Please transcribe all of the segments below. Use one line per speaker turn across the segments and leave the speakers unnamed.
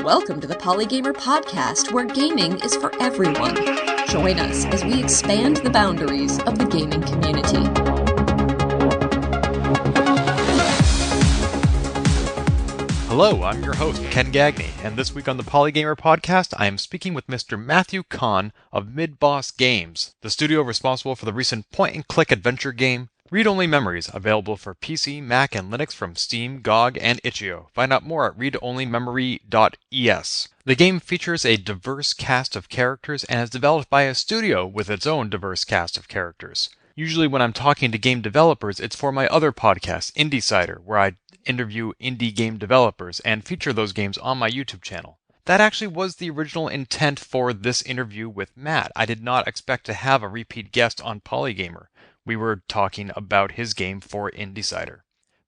Welcome to the Polygamer podcast, where gaming is for everyone. Join us as we expand the boundaries of the gaming community.
Hello, I'm your host, Ken Gagney, and this week on the Polygamer podcast, I am speaking with Mr. Matthew Conn of MidBoss Games, the studio responsible for the recent point-and-click adventure game, Read-Only Memories, available for PC, Mac, and Linux from Steam, GOG, and itch.io. Find out more at readonlymemory.es. The game features a diverse cast of characters and is developed by a studio with its own diverse cast of characters. Usually when I'm talking to game developers, it's for my other podcast, IndieCider, where I interview indie game developers and feature those games on my YouTube channel. That actually was the original intent for this interview with Matt. I did not expect to have a repeat guest on Polygamer. We were talking about his game for IndieCider.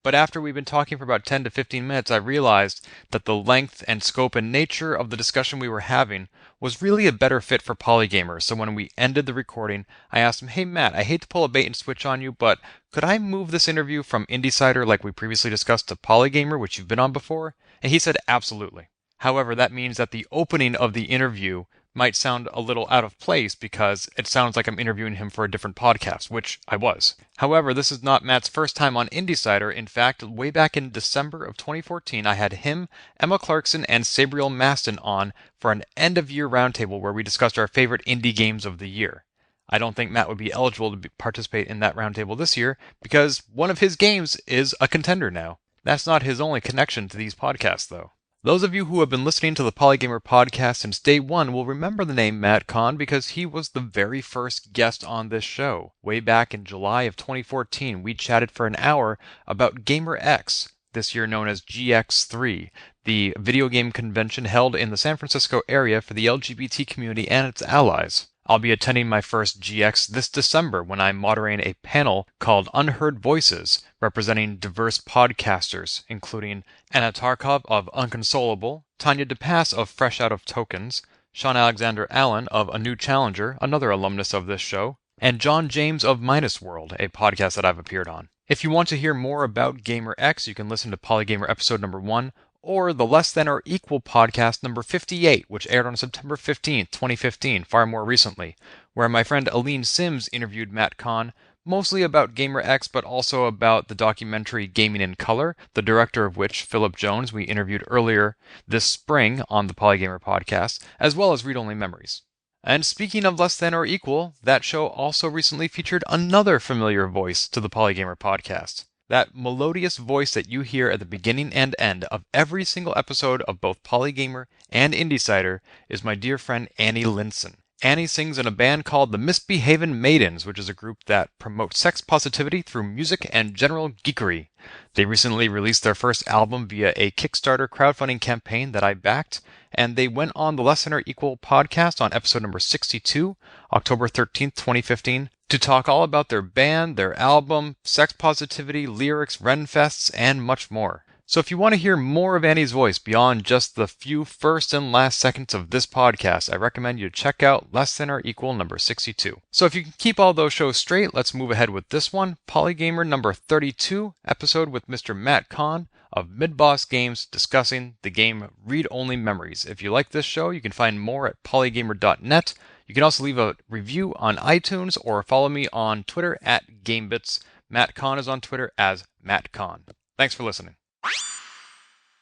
But after we've been talking for about 10 to 15 minutes, I realized that the length and scope and nature of the discussion we were having was really a better fit for Polygamer. So when we ended the recording, I asked him, "Hey Matt, I hate to pull a bait and switch on you, but could I move this interview from IndieCider like we previously discussed to Polygamer, which you've been on before?" And he said, "Absolutely." However, that means that the opening of the interview might sound a little out of place because it sounds like I'm interviewing him for a different podcast, which I was. However, this is not Matt's first time on IndieCider. In fact, way back in December of 2014, I had him, Emma Clarkson, and Sabriel Maston on for an end-of-year roundtable where we discussed our favorite indie games of the year. I don't think Matt would be eligible to participate in that roundtable this year because one of his games is a contender now. That's not his only connection to these podcasts, though. Those of you who have been listening to the Polygamer podcast since day one will remember the name Matt Conn because he was the very first guest on this show. Way back in July of 2014, we chatted for an hour about GamerX, this year known as GX3, the video game convention held in the San Francisco area for the LGBT community and its allies. I'll be attending my first GX this December when I'm moderating a panel called Unheard Voices, representing diverse podcasters, including Anna Tarkov of Unconsolable, Tanya DePass of Fresh Out of Tokens, Sean Alexander Allen of A New Challenger, another alumnus of this show, and John James of Minus World, a podcast that I've appeared on. If you want to hear more about GamerX, you can listen to Polygamer episode number 1, or the Less Than or Equal podcast number 58, which aired on September 15th, 2015, far more recently, where my friend Aline Sims interviewed Matt Conn, mostly about GamerX, but also about the documentary Gaming in Color, the director of which, Philip Jones, we interviewed earlier this spring on the Polygamer podcast, as well as Read Only Memories. And speaking of Less Than or Equal, that show also recently featured another familiar voice to the Polygamer podcast. That melodious voice that you hear at the beginning and end of every single episode of both Polygamer and IndieCider is my dear friend Annie Linson. Annie sings in a band called the Misbehavin' Maidens, which is a group that promotes sex positivity through music and general geekery. They recently released their first album via a Kickstarter crowdfunding campaign that I backed, and they went on the Less Than or Equal podcast on episode number 62, October 13th, 2015, to talk all about their band, their album, sex positivity, lyrics, Renfests, and much more. So if you want to hear more of Annie's voice beyond just the few first and last seconds of this podcast, I recommend you check out Less Than or Equal number 62. So if you can keep all those shows straight, let's move ahead with this one, Polygamer number 32, episode with Mr. Matt Conn of MidBoss Games discussing the game Read Only Memories. If you like this show, you can find more at polygamer.net. You can also leave a review on iTunes or follow me on Twitter at Gamebits. Matt Conn is on Twitter as Matt Conn. Thanks for listening.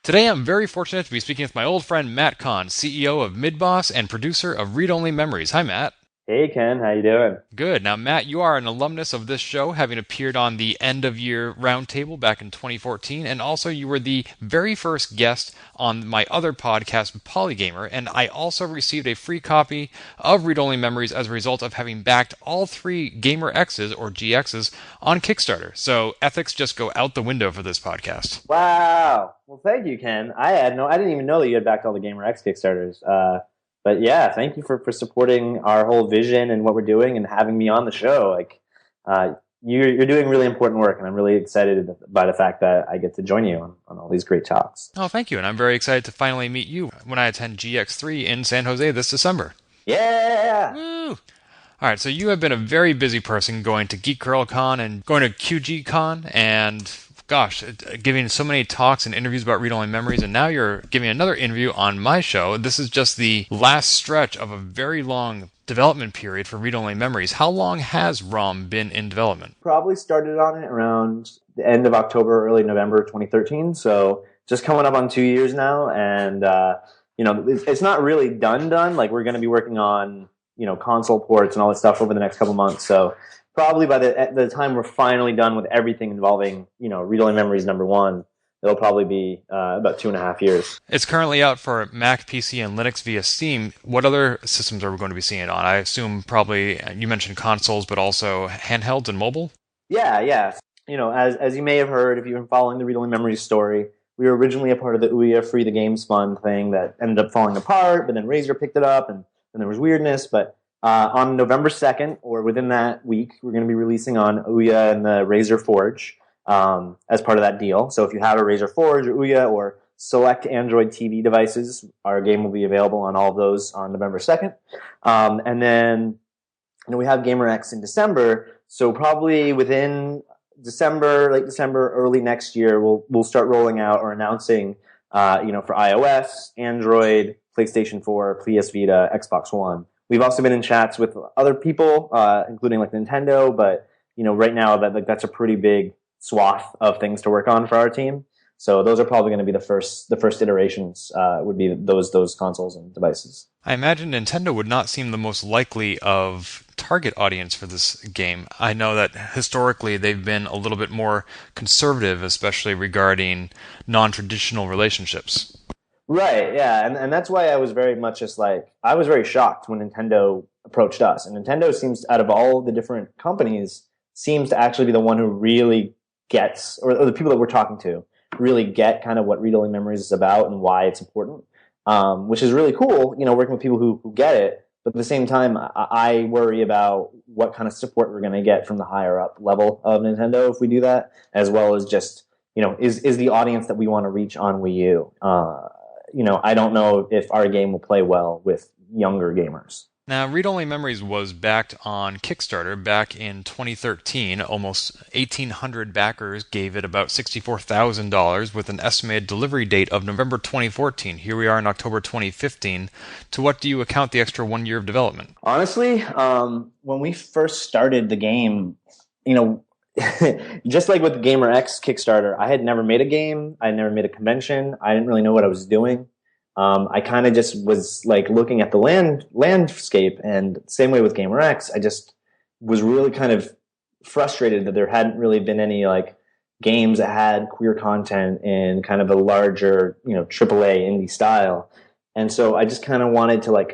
Today I'm very fortunate to be speaking with my old friend Matt Conn, CEO of MidBoss and producer of Read Only Memories. Hi, Matt.
Hey, Ken. How you doing?
Good. Now, Matt, you are an alumnus of this show, having appeared on the end-of-year roundtable back in 2014, and also you were the very first guest on my other podcast, Polygamer, and I also received a free copy of Read Only Memories as a result of having backed all three GamerX's, or GX's, on Kickstarter. So ethics just go out the window for this podcast.
Wow. Well, thank you, Ken. I didn't even know that you had backed all the GamerX Kickstarters. But yeah, thank you for supporting our whole vision and what we're doing and having me on the show. Like, you're doing really important work, and I'm really excited by the fact that I get to join you on all these great talks.
Oh, thank you. And I'm very excited to finally meet you when I attend GX3 in San Jose this December.
Yeah!
Woo! All right, so you have been a very busy person going to Geek Girl Con and going to QG Con and giving so many talks and interviews about read-only memories, and now you're giving another interview on my show. This is just the last stretch of a very long development period for read-only memories. How long has ROM been in development?
Probably started on it around the end of October, early November 2013. So just coming up on 2 years now, and it's not really done. Like, we're going to be working on console ports and all this stuff over the next couple months. So probably by the time we're finally done with everything involving read-only memories #1, it'll probably be about 2.5 years.
It's currently out for Mac, PC, and Linux via Steam. What other systems are we going to be seeing it on? I assume probably, you mentioned consoles, but also handhelds and mobile?
Yeah. As you may have heard, if you've been following the read-only memories story, we were originally a part of the Ouya Free the Games Fund thing that ended up falling apart, but then Razer picked it up, and then there was weirdness. But on November 2nd, or within that week, we're going to be releasing on Ouya and the Razer Forge as part of that deal. So if you have a Razer Forge or Ouya or select Android TV devices, our game will be available on all of those on November 2nd. And then we have GamerX in December, so probably within late December, early next year, we'll start rolling out or announcing, for iOS, Android, PlayStation 4, PS Vita, Xbox One. We've also been in chats with other people, including like Nintendo, but right now that's a pretty big swath of things to work on for our team. So those are probably going to be the first iterations, would be those consoles and devices.
I imagine Nintendo would not seem the most likely of target audience for this game. I know that historically they've been a little bit more conservative, especially regarding non-traditional relationships.
Right, yeah, and that's why I was very much I was very shocked when Nintendo approached us. And Nintendo seems, out of all the different companies, seems to actually be the one who really gets, or the people that we're talking to, really get kind of what read-only memories is about and why it's important, which is really cool, working with people who get it. But at the same time, I worry about what kind of support we're going to get from the higher up level of Nintendo if we do that, as well as just, is the audience that we want to reach on Wii U. I don't know if our game will play well with younger gamers.
Now, Read Only Memories was backed on Kickstarter back in 2013. Almost 1,800 backers gave it about $64,000 with an estimated delivery date of November 2014. Here we are in October 2015. To what do you account the extra 1 year of development?
Honestly, when we first started the game, just like with the GamerX Kickstarter, I had never made a game. I had never made a convention. I didn't really know what I was doing. I kind of just was like looking at the landscape, and same way with GamerX, I just was really kind of frustrated that there hadn't really been any like games that had queer content in kind of a larger, AAA indie style. And so I just kind of wanted to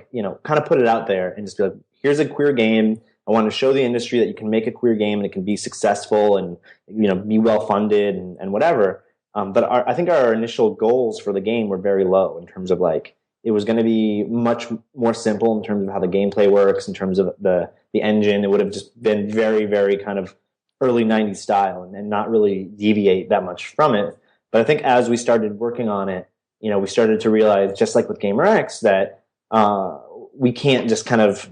kind of put it out there and just be like, here's a queer game. I want to show the industry that you can make a queer game and it can be successful and, be well funded and whatever. But I think our initial goals for the game were very low in terms of it was going to be much more simple in terms of how the gameplay works, in terms of the engine. It would have just been very, very kind of early 90s style and not really deviate that much from it. But I think as we started working on it, we started to realize, just like with GamerX, that we can't just kind of,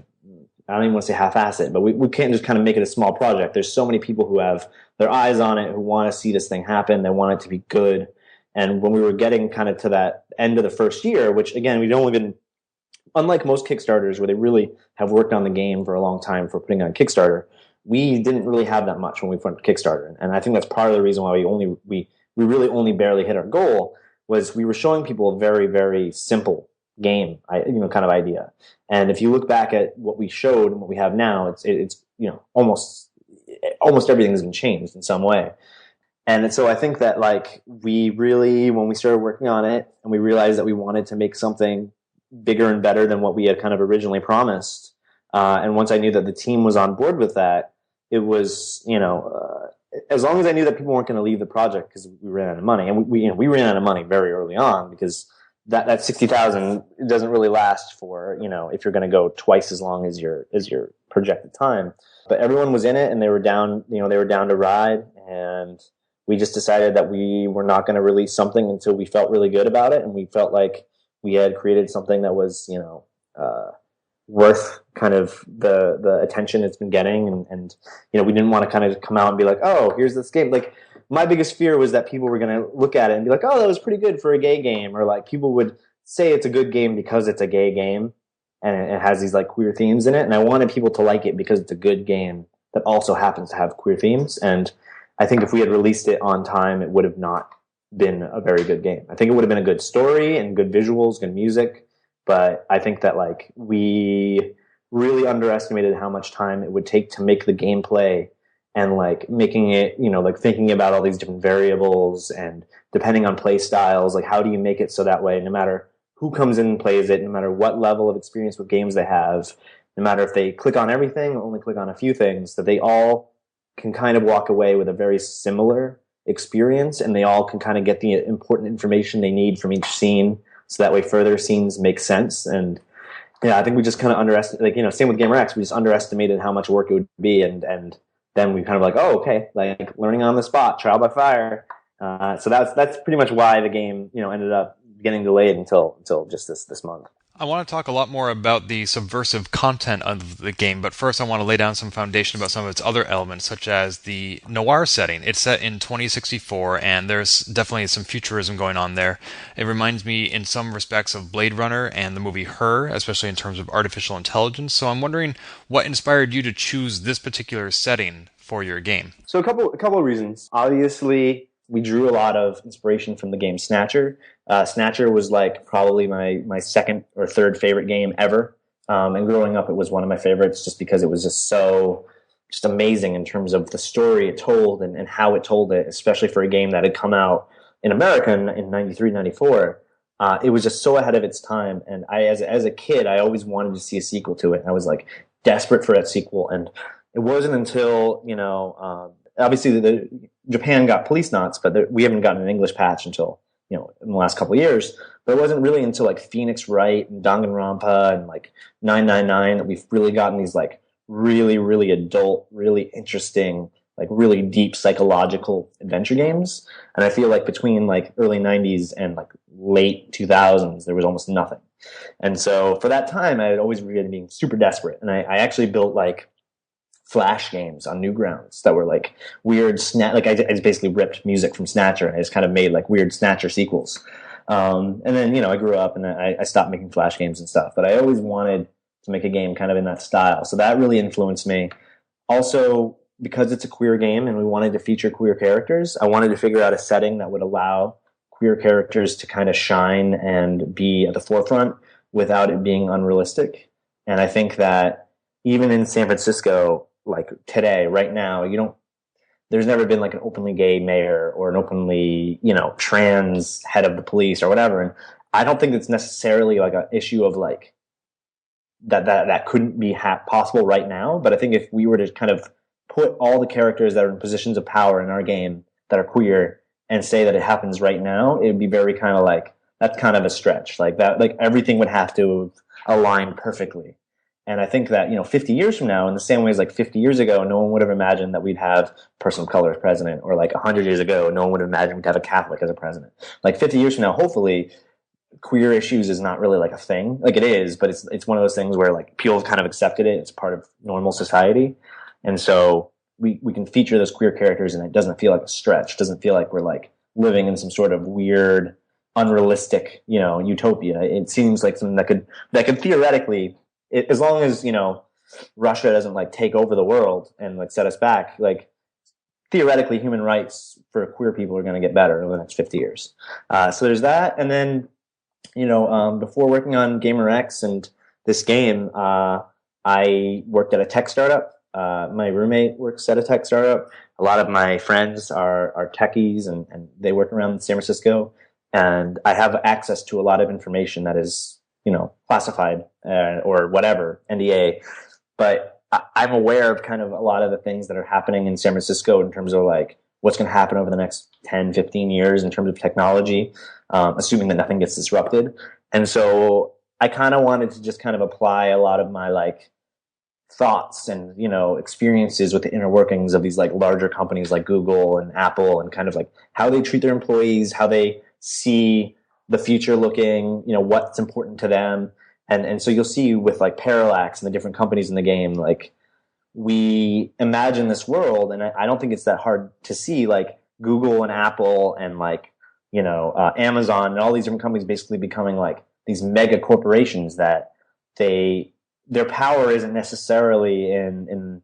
I don't even want to say half-ass it, but we can't just kind of make it a small project. There's so many people who have their eyes on it, who want to see this thing happen. They want it to be good. And when we were getting kind of to that end of the first year, which again, we'd only been, unlike most Kickstarters where they really have worked on the game for a long time for putting on Kickstarter, we didn't really have that much when we went to Kickstarter. And I think that's part of the reason why we really only barely hit our goal, was we were showing people a very, very simple game, kind of idea. And if you look back at what we showed and what we have now, it's almost everything has been changed in some way. And so I think that we really, when we started working on it and we realized that we wanted to make something bigger and better than what we had kind of originally promised, and once I knew that the team was on board with that, it was, as long as I knew that people weren't going to leave the project because we ran out of money, and we ran out of money very early on, because that 60,000 doesn't really last for, if you're going to go twice as long as your projected time. But everyone was in it and they were down, they were down to ride, and we just decided that we were not going to release something until we felt really good about it, and we felt like we had created something that was, worth kind of the attention it's been getting, and we didn't want to kind of come out and be like, oh, here's this game. my biggest fear was that people were going to look at it and be like, oh, that was pretty good for a gay game. Or like people would say it's a good game because it's a gay game and it has these like queer themes in it. And I wanted people to like it because it's a good game that also happens to have queer themes. And I think if we had released it on time, it would have not been a very good game. I think it would have been a good story and good visuals, good music. But I think that like we really underestimated how much time it would take to make the gameplay and like making it, you know, like thinking about all these different variables and depending on play styles, like how do you make it so that way no matter who comes in and plays it, no matter what level of experience with games they have, no matter if they click on everything or only click on a few things, that they all can kind of walk away with a very similar experience and they all can kind of get the important information they need from each scene so that way further scenes make sense. And yeah, I think we just kind of underestimated, like, you know, same with Gamer X, we just underestimated how much work it would be and then we kind of like, oh, okay, like learning on the spot, trial by fire. So that's pretty much why the game, you know, ended up getting delayed until just this month.
I want to talk a lot more about the subversive content of the game, but first I want to lay down some foundation about some of its other elements, such as the noir setting. It's set in 2064, and there's definitely some futurism going on there. It reminds me in some respects of Blade Runner and the movie Her, especially in terms of artificial intelligence. So I'm wondering what inspired you to choose this particular setting for your game.
So a couple of reasons. Obviously, we drew a lot of inspiration from the game Snatcher. Snatcher was like probably my second or third favorite game ever. And growing up, it was one of my favorites just because it was just amazing in terms of the story it told and how it told it, especially for a game that had come out in America in 93, 94. It was just so ahead of its time. And as a kid, I always wanted to see a sequel to it. I was like desperate for that sequel. And it wasn't until, you know, obviously Japan got Police Knots, but we haven't gotten an English patch until, you know, in the last couple of years. But it wasn't really until like Phoenix Wright and Danganronpa and like 999 that we've really gotten these like really, really adult, really interesting, like really deep psychological adventure games. And I feel like between like early 90s and like late 2000s, there was almost nothing. And so for that time, I had always been being super desperate. And I actually built like Flash games on Newgrounds that were like weird like I just basically ripped music from Snatcher and I just kind of made like weird Snatcher sequels. And then, you know, I grew up and I stopped making Flash games and stuff, but I always wanted to make a game kind of in that style. So that really influenced me. Also, because it's a queer game and we wanted to feature queer characters, I wanted to figure out a setting that would allow queer characters to kind of shine and be at the forefront without it being unrealistic. And I think that even in San Francisco, like today, right now, there's never been like an openly gay mayor or an openly, you know, trans head of the police or whatever. And I don't think it's necessarily like an issue of like that couldn't be possible right now. But I think if we were to kind of put all the characters that are in positions of power in our game that are queer and say that it happens right now, it would be very kind of like, that's kind of a stretch. Like that, like everything would have to align perfectly. And I think that, you know, 50 years from now, in the same way as like 50 years ago, no one would have imagined that we'd have a person of color as president, or like 100 years ago, no one would have imagined we'd have a Catholic as a president. Like 50 years from now, hopefully, queer issues is not really like a thing. Like it is, but it's one of those things where like people have kind of accepted it. It's part of normal society. And so we can feature those queer characters and it doesn't feel like a stretch. It doesn't feel like we're like living in some sort of weird, unrealistic, you know, utopia. It seems like something that could theoretically, as long as, you know, Russia doesn't like take over the world and like set us back, like theoretically human rights for queer people are going to get better over the next 50 years. So there's that. And then, you know, before working on Gamer X and this game, I worked at a tech startup. My roommate works at a tech startup. A lot of my friends are techies and they work around San Francisco. And I have access to a lot of information that is, you know, classified or whatever, NDA. But I'm aware of kind of a lot of the things that are happening in San Francisco in terms of like what's going to happen over the next 10, 15 years in terms of technology, assuming that nothing gets disrupted. And so I kind of wanted to just kind of apply a lot of my like thoughts and, you know, experiences with the inner workings of these like larger companies like Google and Apple and kind of like how they treat their employees, how they see the future looking, you know, what's important to them. And so you'll see with like Parallax and the different companies in the game, like we imagine this world, and I don't think it's that hard to see, like Google and Apple and like, Amazon and all these different companies basically becoming like these mega corporations that their power isn't necessarily in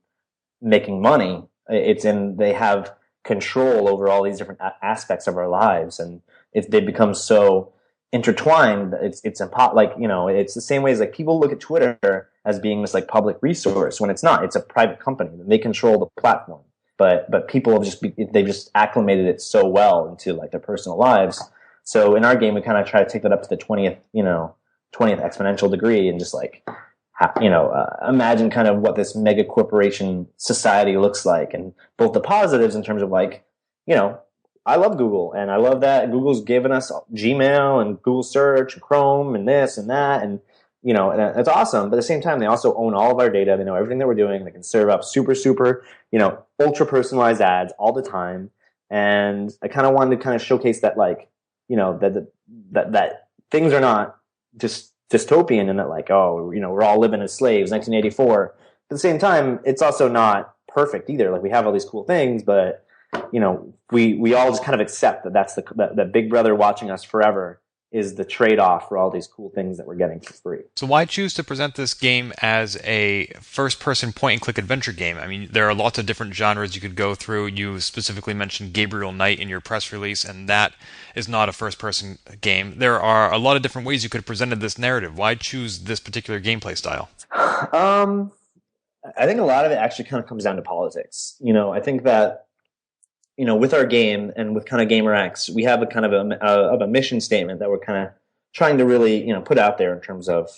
making money. It's in they have control over all these different aspects of our lives, and they become so intertwined. It's it's the same way as like people look at Twitter as being this like public resource when it's not. It's a private company. They control the platform, but people have they've just acclimated it so well into like their personal lives. So in our game, we kind of try to take that up to the 20th exponential degree, and just like imagine kind of what this mega corporation society looks like, and both the positives in terms of like, I love Google, and I love that Google's given us Gmail and Google Search and Chrome and this and that, and and it's awesome. But at the same time, they also own all of our data. They know everything that we're doing. They can serve up super, ultra personalized ads all the time. And I kind of wanted to kind of showcase that, like, that things are not just dystopian, and that like, we're all living as slaves, 1984. At the same time, it's also not perfect either. Like, we have all these cool things, but we all just kind of accept that that's the big brother watching us forever is the trade-off for all these cool things that we're getting for free.
So why choose to present this game as a first-person point-and-click adventure game? I mean, there are lots of different genres you could go through. You specifically mentioned Gabriel Knight in your press release, and that is not a first-person game. There are a lot of different ways you could have presented this narrative. Why choose this particular gameplay style?
I think a lot of it actually kind of comes down to politics. I think that with our game and with kind of GamerX, we have a kind of a mission statement that we're kind of trying to really, put out there in terms of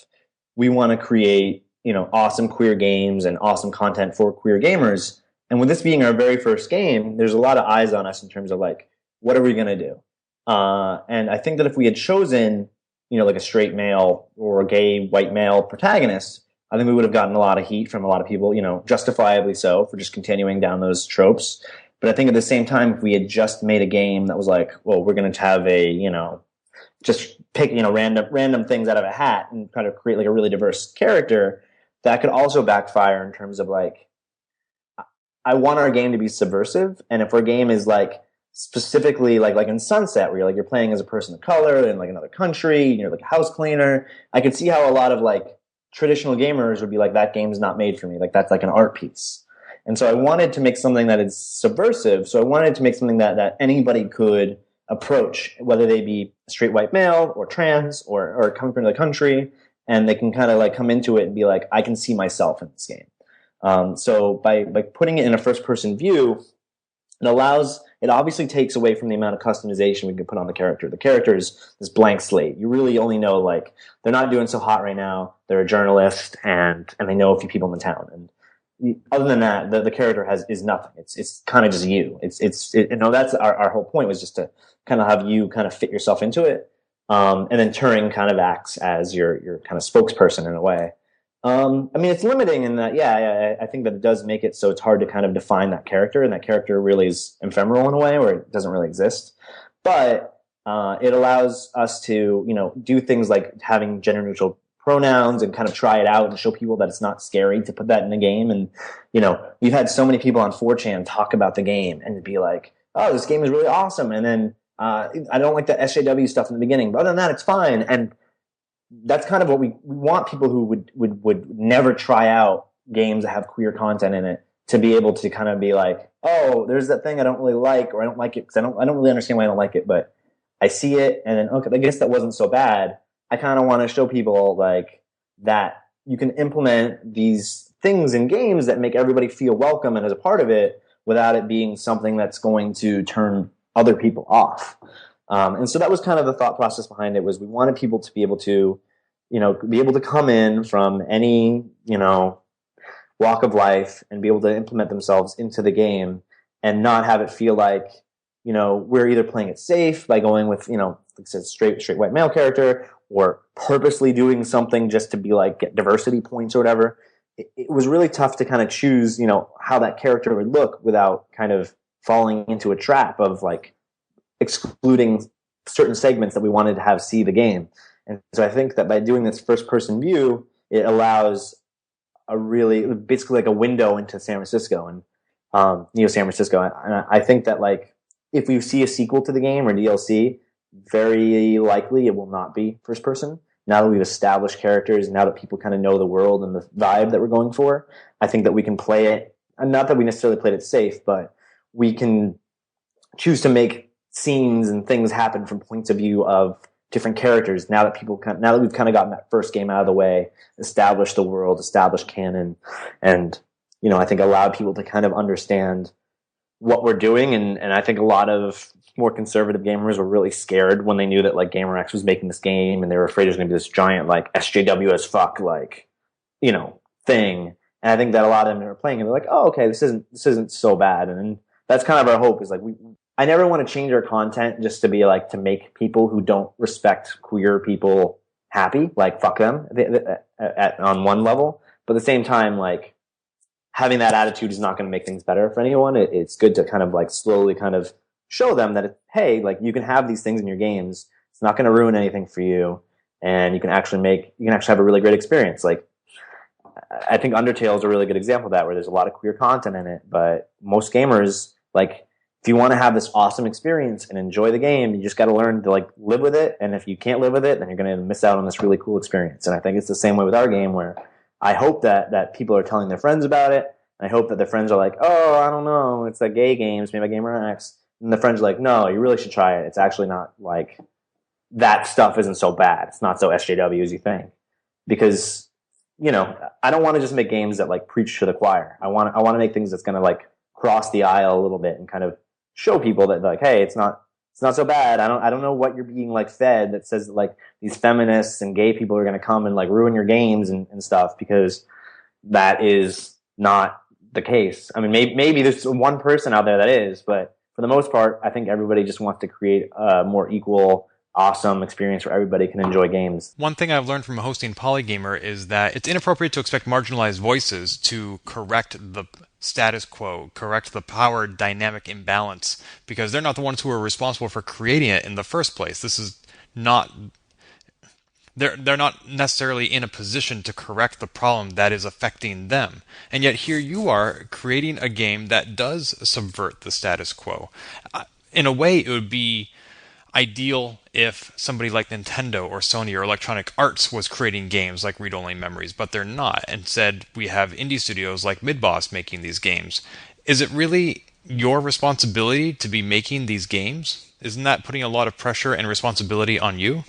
we want to create, awesome queer games and awesome content for queer gamers. And with this being our very first game, there's a lot of eyes on us in terms of like, what are we going to do? And I think that if we had chosen, like a straight male or a gay white male protagonist, I think we would have gotten a lot of heat from a lot of people, justifiably so, for just continuing down those tropes. But I think at the same time, if we had just made a game that was like, well, we're going to have just pick, random things out of a hat and kind of create like a really diverse character, that could also backfire in terms of like, I want our game to be subversive. And if our game is like specifically like in Sunset, where you're playing as a person of color in like another country, and you're like a house cleaner, I could see how a lot of like traditional gamers would be like, that game's not made for me. Like, that's like an art piece. And so I wanted to make something that is subversive. So I wanted to make something that anybody could approach, whether they be straight white male or trans or coming from the country, and they can kind of like come into it and be like, I can see myself in this game. So by putting it in a first person view, it obviously takes away from the amount of customization we can put on the character. The character is this blank slate. You really only know, like, they're not doing so hot right now. They're a journalist, and they know a few people in the town. And other than that, the character is nothing. It's kind of just you. That's our whole point, was just to kind of have you kind of fit yourself into it. And then Turing kind of acts as your kind of spokesperson in a way. I mean, it's limiting in that, I think that it does make it so it's hard to kind of define that character, and that character really is ephemeral in a way where it doesn't really exist. But it allows us to, do things like having gender neutral pronouns and kind of try it out and show people that it's not scary to put that in the game. And, we've had so many people on 4chan talk about the game and be like, oh, this game is really awesome. And then I don't like the SJW stuff in the beginning, but other than that, it's fine. And that's kind of what we want people who would never try out games that have queer content in it to be able to kind of be like, oh, there's that thing I don't really like, or I don't like it because I don't really understand why I don't like it, but I see it, and then, okay, I guess that wasn't so bad. I kind of want to show people like that you can implement these things in games that make everybody feel welcome and as a part of it without it being something that's going to turn other people off. And so that was kind of the thought process behind it, was we wanted people to be able to, come in from any, walk of life and be able to implement themselves into the game and not have it feel like, we're either playing it safe by going with, like I said, straight white male character, or purposely doing something just to be like, get diversity points or whatever. It was really tough to kind of choose, how that character would look without kind of falling into a trap of like excluding certain segments that we wanted to have see the game. And so I think that by doing this first person view, it allows basically like a window into San Francisco and San Francisco. And I think that like if we see a sequel to the game or DLC, very likely it will not be first person. Now that we've established characters, now that people kind of know the world and the vibe that we're going for, I think that we can play it, and not that we necessarily played it safe, but we can choose to make scenes and things happen from points of view of different characters. Now that we've kind of gotten that first game out of the way, established the world, established canon, and I think allowed people to kind of understand what we're doing. And I think a lot of more conservative gamers were really scared when they knew that like GamerX was making this game, and they were afraid it was going to be this giant like SJW as fuck thing. And I think that a lot of them are playing and they're like, oh, okay, this isn't so bad. And that's kind of our hope, is like I never want to change our content just to be like to make people who don't respect queer people happy. Like fuck them on one level, but at the same time, like having that attitude is not going to make things better for anyone. It's good to kind of like slowly kind of show them that, hey, like you can have these things in your games. It's not going to ruin anything for you. And you can actually have a really great experience. Like, I think Undertale is a really good example of that, where there's a lot of queer content in it, but most gamers, like, if you want to have this awesome experience and enjoy the game, you just got to learn to like live with it. And if you can't live with it, then you're going to miss out on this really cool experience. And I think it's the same way with our game, where I hope that people are telling their friends about it. I hope that their friends are like, oh, I don't know, it's like gay games made by Gamer X. And the friends are like, no, you really should try it. It's actually not like, that stuff isn't so bad. It's not so SJW as you think. Because, I don't want to just make games that like preach to the choir. I want to make things that's going to like cross the aisle a little bit and kind of show people that like, hey, it's not so bad. I don't know what you're being like fed that says that, like these feminists and gay people are going to come and like ruin your games and stuff, because that is not the case. I mean, maybe there's one person out there that is, but for the most part, I think everybody just wants to create a more equal, awesome experience where everybody can enjoy games.
One thing I've learned from hosting Polygamer is that it's inappropriate to expect marginalized voices to correct the status quo, correct the power dynamic imbalance, because they're not the ones who are responsible for creating it in the first place. This is not... They're not necessarily in a position to correct the problem that is affecting them. And yet here you are creating a game that does subvert the status quo. In a way, it would be ideal if somebody like Nintendo or Sony or Electronic Arts was creating games like Read Only Memories, but they're not. Instead, we have indie studios like MidBoss making these games. Is it really your responsibility to be making these games? Isn't that putting a lot of pressure and responsibility on you?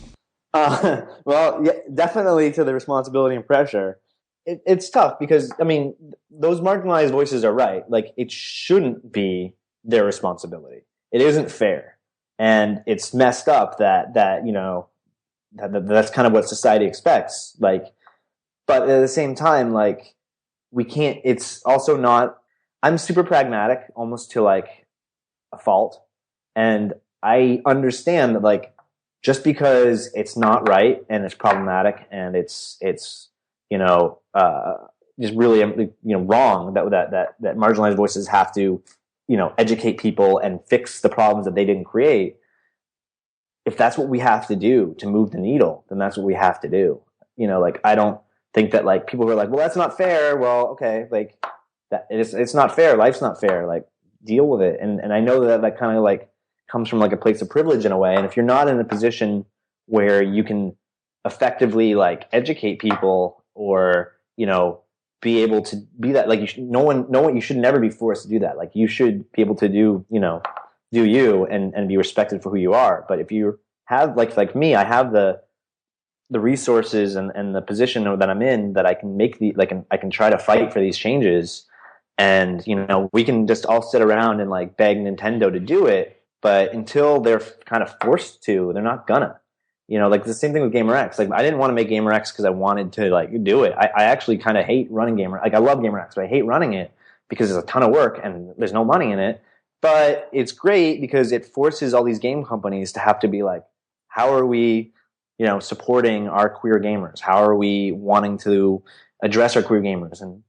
Well, yeah, definitely to the responsibility and pressure. It's tough because, I mean, those marginalized voices are right. Like, it shouldn't be their responsibility. It isn't fair. And it's messed up that that's kind of what society expects. Like, but at the same time, like, we can't, it's also not, I'm super pragmatic almost to like a fault. And I understand that, like, just because it's not right and it's problematic and it's just really wrong that marginalized voices have to educate people and fix the problems that they didn't create. If that's what we have to do to move the needle, then that's what we have to do. Like, I don't think that like people who are like, well, that's not fair. Well, okay, like that it's not fair. Life's not fair. Like, deal with it. And I know that kind of like comes from like a place of privilege in a way. And if you're not in a position where you can effectively like educate people or, be able to be that, like, you should never be forced to do that. Like, you should be able to do you and be respected for who you are. But if you have like me, I have the resources and the position that I'm in, that I can make I can try to fight for these changes. And, we can just all sit around and like beg Nintendo to do it. But until they're kind of forced to, they're not gonna. Like the same thing with GamerX. Like, I didn't want to make GamerX because I wanted to like do it. I actually kind of hate running Gamer. Like, I love GamerX, but I hate running it because it's a ton of work and there's no money in it. But it's great because it forces all these game companies to have to be like, how are we, supporting our queer gamers? How are we wanting to address our queer gamers? And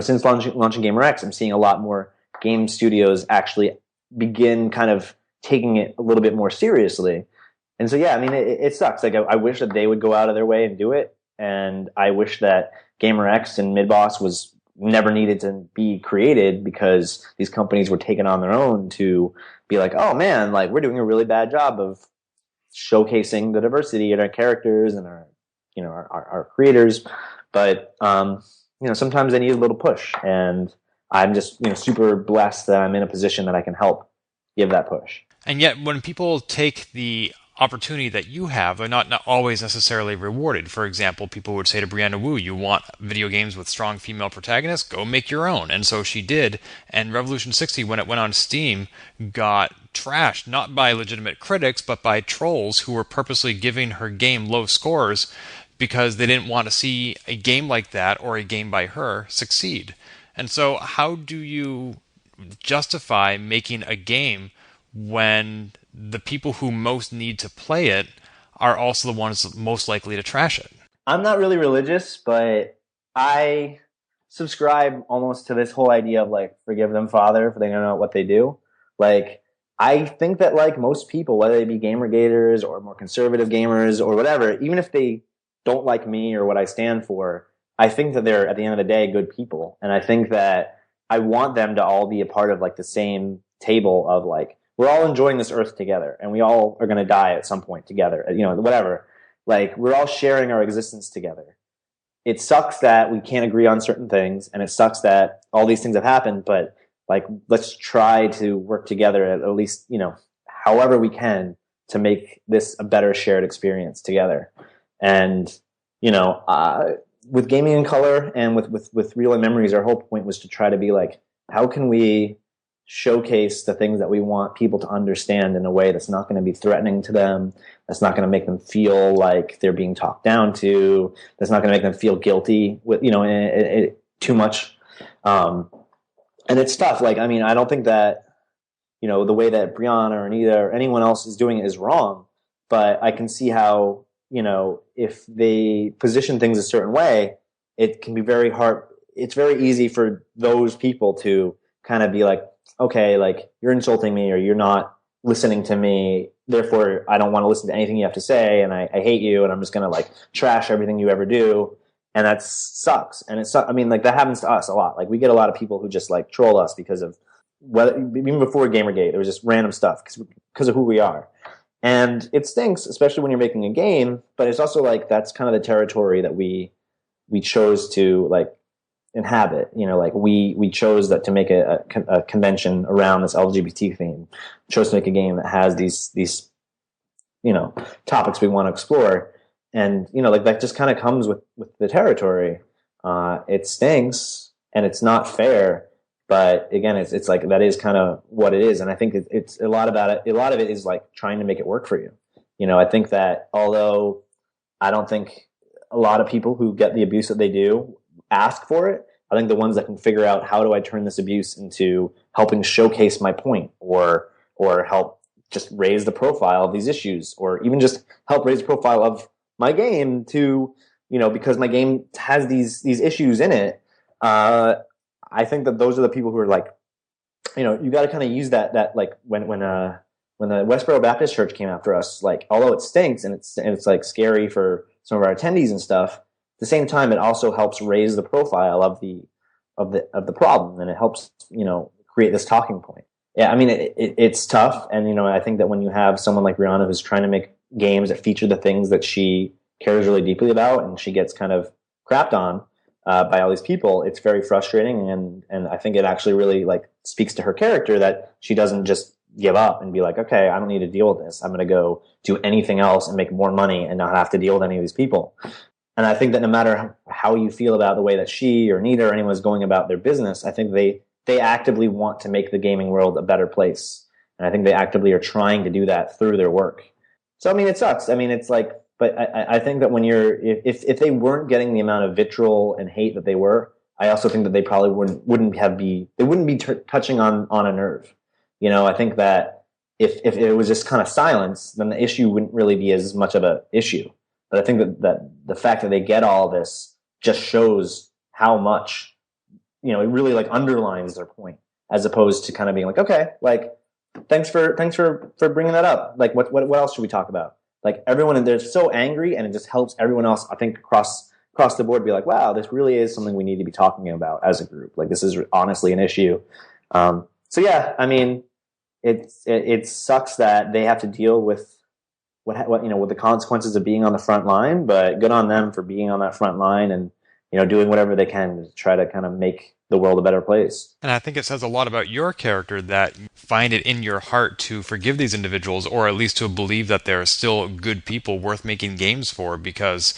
since launching GamerX, I'm seeing a lot more game studios actually begin kind of taking it a little bit more seriously. And so, yeah, I mean, it sucks. Like, I wish that they would go out of their way and do it. And I wish that GamerX and MidBoss was never needed to be created because these companies were taken on their own to be like, oh man, like we're doing a really bad job of showcasing the diversity in our characters and our, you know, our creators. But, you know, sometimes they need a little push, and I'm just, you know, super blessed that I'm in a position that I can help give that push.
And yet, when people take the opportunity that you have, they're not always necessarily rewarded. For example, people would say to Brianna Wu, you want video games with strong female protagonists? Go make your own. And so she did. And Revolution 60, when it went on Steam, got trashed, not by legitimate critics, but by trolls who were purposely giving her game low scores because they didn't want to see a game like that or a game by her succeed. And so how do you justify making a game when the people who most need to play it are also the ones most likely to trash it?
I'm not really religious, but I subscribe almost to this whole idea of like, forgive them, Father, if they don't know what they do. Like, I think that like most people, whether they be gamergaters or more conservative gamers or whatever, even if they don't like me or what I stand for, I think that they're, at the end of the day, good people. And I think that I want them to all be a part of like the same table of like, we're all enjoying this earth together, and we all are going to die at some point together, you know, whatever. Like, we're all sharing our existence together. It sucks that we can't agree on certain things, and it sucks that all these things have happened, but like, let's try to work together at least, you know, however we can to make this a better shared experience together. And, you know, with Gaming in Color and with Real Life Memories, our whole point was to try to be like, how can we showcase the things that we want people to understand in a way that's not going to be threatening to them, that's not going to make them feel like they're being talked down to, that's not going to make them feel guilty with, you know, too much. And it's tough. Like, I mean, I don't think that, you know, the way that Brianna or Anita or anyone else is doing it is wrong, but I can see how, you know, if they position things a certain way, it can be very hard. It's very easy for those people to kind of be like, okay, like, you're insulting me or you're not listening to me, therefore I don't want to listen to anything you have to say, and I hate you, and I'm just going to like trash everything you ever do. And that sucks. And I mean, like, that happens to us a lot. Like, we get a lot of people who just like troll us because of, well, even before Gamergate, there was just random stuff because of who we are. And it stinks, especially when you're making a game, but it's also like, that's kind of the territory that we chose to like inhabit. You know, like we chose that to make a convention around this LGBT theme, chose to make a game that has these, you know, topics we want to explore. And, you know, like, that just kind of comes with the territory. It stinks and it's not fair, but again, it's like, that is kind of what it is. And I think it's a lot about it. A lot of it is like trying to make it work for you. You know, I think that although I don't think a lot of people who get the abuse that they do ask for it, I think the ones that can figure out, how do I turn this abuse into helping showcase my point, or help just raise the profile of these issues, or even just help raise the profile of my game to, you know, because my game has these issues in it. I think that those are the people who are like, you know, you got to kind of use that like when the Westboro Baptist Church came after us, like, although it stinks and it's like scary for some of our attendees and stuff, at the same time, it also helps raise the profile of the problem, and it helps, you know, create this talking point. Yeah, I mean, it's tough, and, you know, I think that when you have someone like Brianna who's trying to make games that feature the things that she cares really deeply about, and she gets kind of crapped on by all these people, it's very frustrating, and I think it actually really like speaks to her character that she doesn't just give up and be like, okay, I don't need to deal with this. I'm going to go do anything else and make more money and not have to deal with any of these people. And I think that no matter how you feel about the way that she or Anita or anyone is going about their business, I think they actively want to make the gaming world a better place. And I think they actively are trying to do that through their work. So, I mean, it sucks. I mean, it's like, but I think that when if they weren't getting the amount of vitriol and hate that they were, I also think that they probably wouldn't be touching on a nerve. You know, I think that if it was just kind of silence, then the issue wouldn't really be as much of an issue. But I think that the fact that they get all this just shows how much, you know, it really like underlines their point, as opposed to kind of being like, okay, like, thanks for bringing that up. Like, what else should we talk about? Like, everyone in there is so angry, and it just helps everyone else, I think, across across the board be like, wow, this really is something we need to be talking about as a group. Like, this is honestly an issue. So yeah, I mean, it sucks that they have to deal with what with the consequences of being on the front line, but good on them for being on that front line and doing whatever they can to try to kind of make the world a better place.
And I think it says a lot about your character that you find it in your heart to forgive these individuals, or at least to believe that they're still good people worth making games for, because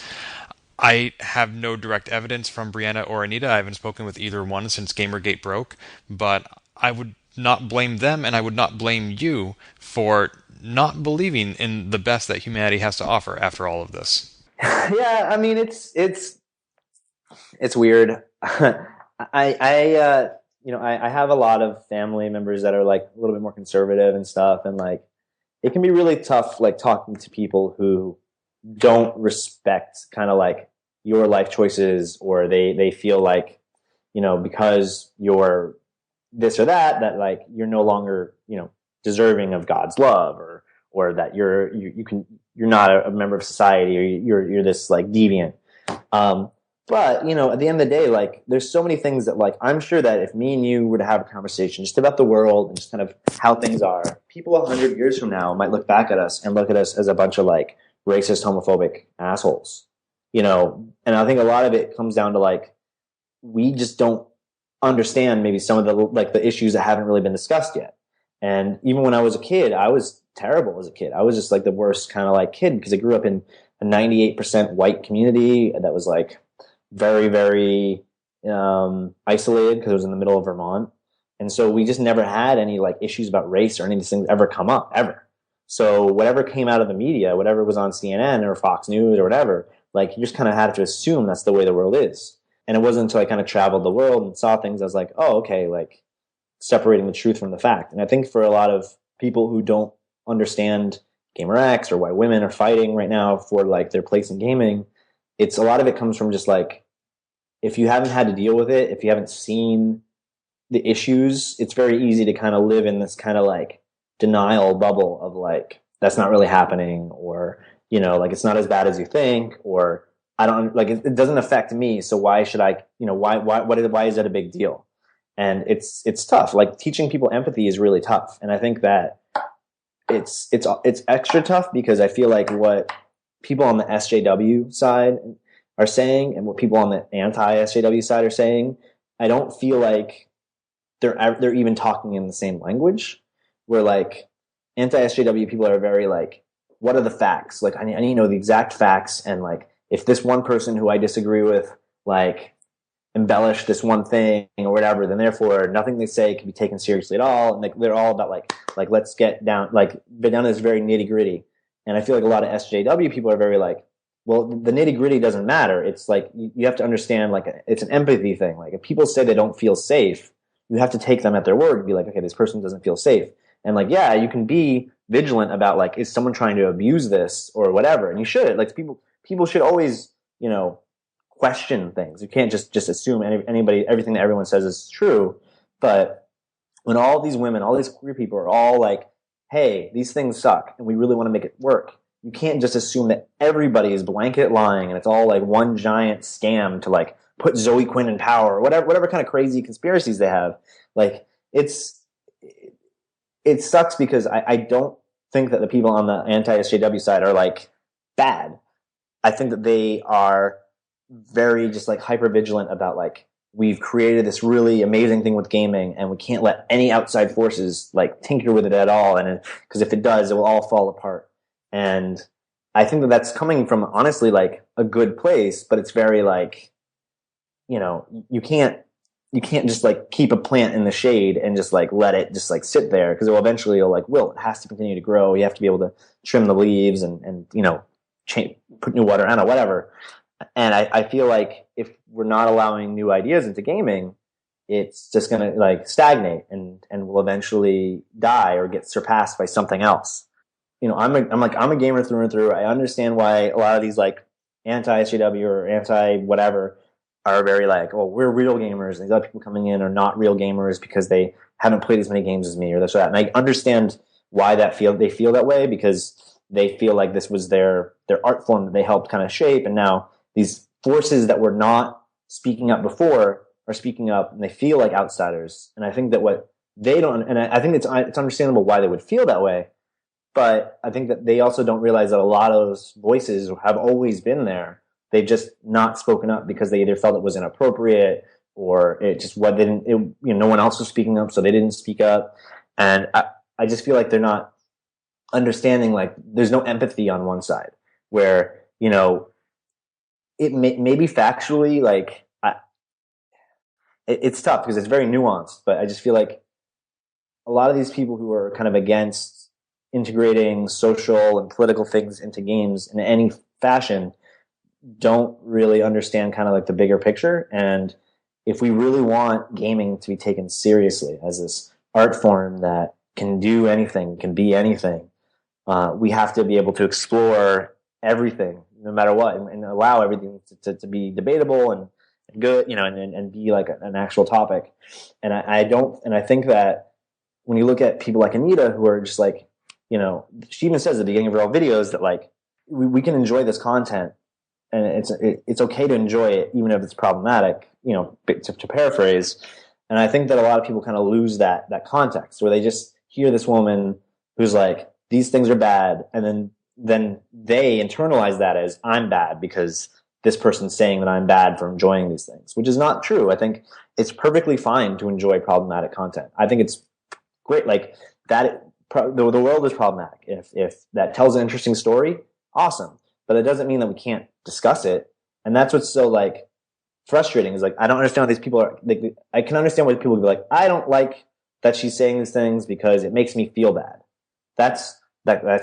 I have no direct evidence from Brianna or Anita. I haven't spoken with either one since Gamergate broke, but I would not blame them, and I would not blame you for not believing in the best that humanity has to offer after all of this.
Yeah, I mean, it's weird. I have a lot of family members that are like a little bit more conservative and stuff, and like it can be really tough like talking to people who don't respect kind of like your life choices, or they feel like because you're this or that like you're no longer deserving of God's love, or that you're not a member of society, or you're this like deviant. But at the end of the day, like there's so many things that like I'm sure that if me and you were to have a conversation just about the world and just kind of how things are, people 100 years from now might look back at us and look at us as a bunch of like racist, homophobic assholes. And I think a lot of it comes down to like we just don't understand maybe some of the issues that haven't really been discussed yet. And even when I was a kid, I was terrible as a kid. I was just like the worst kind of like kid because I grew up in a 98% white community that was like very, very isolated because it was in the middle of Vermont. And so we just never had any like issues about race or any of these things ever come up, ever. So whatever came out of the media, whatever was on CNN or Fox News or whatever, like you just kind of had to assume that's the way the world is. And it wasn't until I kind of traveled the world and saw things, I was like, oh, okay, like separating the truth from the fact. And I think for a lot of people who don't understand Gamer X or why women are fighting right now for like their place in gaming, it's a lot of it comes from just like, if you haven't had to deal with it, if you haven't seen the issues, it's very easy to kind of live in this kind of like denial bubble of like, that's not really happening, or, like it's not as bad as you think, or I don't like it doesn't affect me. So why should I, why is that a big deal? And it's tough. Like teaching people empathy is really tough. And I think that it's extra tough because I feel like what people on the SJW side are saying and what people on the anti-SJW side are saying, I don't feel like they're even talking in the same language. Where like anti-SJW people are very like, what are the facts? Like I need to know the exact facts, and like if this one person who I disagree with like embellish this one thing or whatever, then therefore nothing they say can be taken seriously at all. And they're all about like let's get down to this very nitty gritty. And I feel like a lot of SJW people are very like, well, the nitty gritty doesn't matter. It's like you have to understand like it's an empathy thing. Like if people say they don't feel safe, you have to take them at their word and be like, okay, this person doesn't feel safe. And like, yeah, you can be vigilant about like, is someone trying to abuse this or whatever? And you should. Like people should always, question things. You can't just assume everything that everyone says is true. But when all these women, all these queer people are all like, hey, these things suck and we really want to make it work, you can't just assume that everybody is blanket lying and it's all like one giant scam to like put Zoe Quinn in power or whatever kind of crazy conspiracies they have. Like it sucks because I don't think that the people on the anti-SJW side are like bad. I think that they are very just like hyper vigilant about like, we've created this really amazing thing with gaming and we can't let any outside forces like tinker with it at all. And because if it does, it will all fall apart. And I think that that's coming from honestly like a good place, but it's very like, you can't just like keep a plant in the shade and just like let it just like sit there, because it will eventually it has to continue to grow. You have to be able to trim the leaves and put new water, I don't know, whatever. And I feel like if we're not allowing new ideas into gaming, it's just going to like stagnate and will eventually die or get surpassed by something else. I'm a gamer through and through. I understand why a lot of these like anti-SJW or anti-whatever are very like, oh, we're real gamers. And these other people coming in are not real gamers because they haven't played as many games as me or this or that. And I understand why they feel that way, because they feel like this was their art form that they helped kind of shape. And now these forces that were not speaking up before are speaking up, and they feel like outsiders. And I think that what they don't, and I think it's understandable why they would feel that way, but I think that they also don't realize that a lot of those voices have always been there. They've just not spoken up because they either felt it was inappropriate, or it just what they didn't. No one else was speaking up, so they didn't speak up. And I just feel like they're not understanding. Like, there's no empathy on one side, where it may be factually like it's tough because it's very nuanced. But I just feel like a lot of these people who are kind of against integrating social and political things into games in any fashion don't really understand kind of like the bigger picture. And if we really want gaming to be taken seriously as this art form that can do anything, can be anything, we have to be able to explore everything, no matter what, and allow everything to be debatable and good, and be like an actual topic. And I think that when you look at people like Anita, who are just like, she even says at the beginning of her own videos that like we can enjoy this content, and it's okay to enjoy it even if it's problematic, to paraphrase. And I think that a lot of people kind of lose that context, where they just hear this woman who's like, these things are bad, and then they internalize that as, I'm bad because this person's saying that I'm bad for enjoying these things, which is not true. I think it's perfectly fine to enjoy problematic content. I think it's great. Like that, the world is problematic. If that tells an interesting story, awesome. But it doesn't mean that we can't discuss it. And that's what's so like frustrating, is like, I don't understand why these people are like, I can understand why people would be like, I don't like that she's saying these things because it makes me feel bad. That's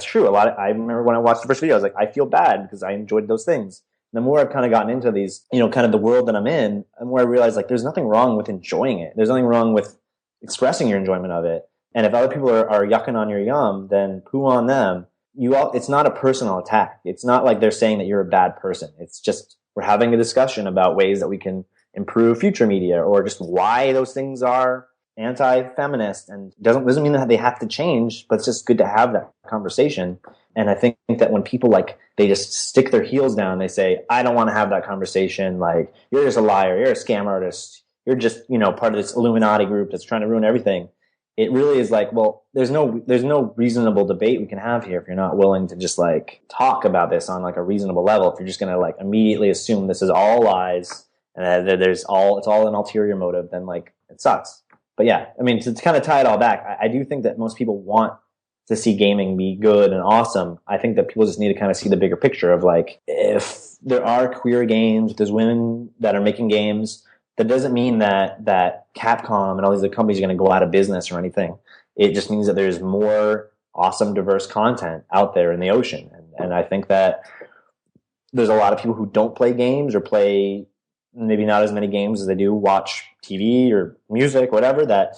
true. I remember when I watched the first video, I was like, I feel bad because I enjoyed those things. And the more I've kind of gotten into these, kind of the world that I'm in, the more I realize like there's nothing wrong with enjoying it. There's nothing wrong with expressing your enjoyment of it. And if other people are yucking on your yum, then poo on them. It's not a personal attack. It's not like they're saying that you're a bad person. It's just, we're having a discussion about ways that we can improve future media, or just why those things are anti-feminist, and doesn't mean that they have to change, but it's just good to have that conversation. And I think that when people like, they just stick their heels down, they say, I don't want to have that conversation. Like, you're just a liar. You're a scam artist. You're just, part of this Illuminati group that's trying to ruin everything. It really is like, well, there's no reasonable debate we can have here if you're not willing to just like talk about this on like a reasonable level. If you're just going to like immediately assume this is all lies and that it's all an ulterior motive, then like it sucks. But yeah, I mean, to kind of tie it all back, I do think that most people want to see gaming be good and awesome. I think that people just need to kind of see the bigger picture of like, if there are queer games, if there's women that are making games, that doesn't mean that Capcom and all these other companies are going to go out of business or anything. It just means that there's more awesome, diverse content out there in the ocean. And I think that there's a lot of people who don't play games, or play maybe not as many games as they do watch TV or music, whatever, that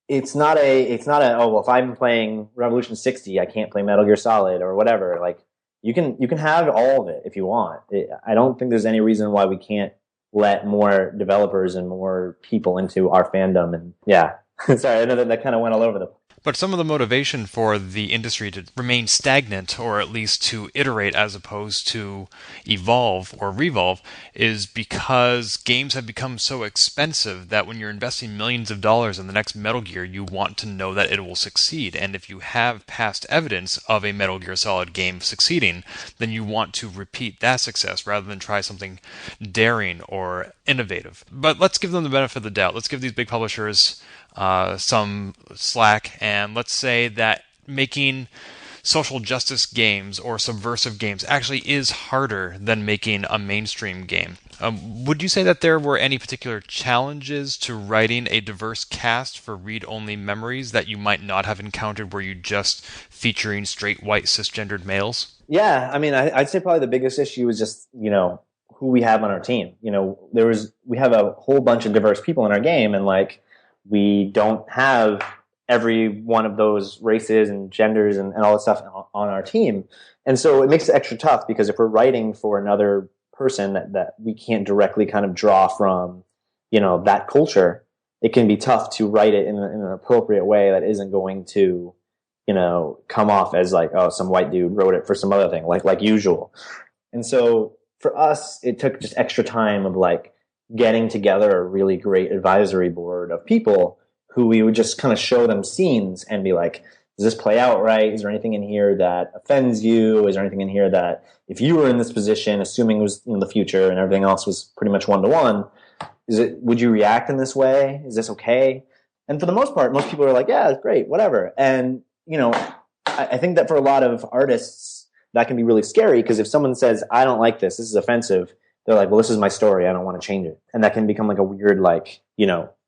it's not a, oh, well, if I'm playing Revolution 60, I can't play Metal Gear Solid or whatever. Like, you can have all of it if you want. I don't think there's any reason why we can't let more developers and more people into our fandom. And yeah, sorry, I know that kind of went all over the place.
But some of the motivation for the industry to remain stagnant, or at least to iterate as opposed to evolve or revolve, is because games have become so expensive that when you're investing millions of dollars in the next Metal Gear, you want to know that it will succeed. And if you have past evidence of a Metal Gear Solid game succeeding, then you want to repeat that success rather than try something daring or innovative. But let's give them the benefit of the doubt. Let's give these big publishers some slack, and let's say that making social justice games or subversive games actually is harder than making a mainstream game. Would you say that there were any particular challenges to writing a diverse cast for read-only memories that you might not have encountered were you just featuring straight white cisgendered males?
Yeah, I mean, I'd say probably the biggest issue is just, who we have on our team. We have a whole bunch of diverse people in our game, and like, we don't have every one of those races and genders and all that stuff on our team. And so it makes it extra tough, because if we're writing for another person that we can't directly kind of draw from, that culture, it can be tough to write it in an appropriate way that isn't going to, come off as like, oh, some white dude wrote it for some other thing, like usual. And so for us, it took just extra time of like getting together a really great advisory board of people who we would just kind of show them scenes and be like, does this play out right? Is there anything in here that offends you? Is there anything in here that if you were in this position, assuming it was in the future and everything else was pretty much one-to-one, would you react in this way? Is this okay? And for the most part, most people are like, yeah, it's great, whatever. And, I think that for a lot of artists, that can be really scary because if someone says, I don't like this is offensive, they're like, well, this is my story. I don't want to change it. And that can become like a weird, like,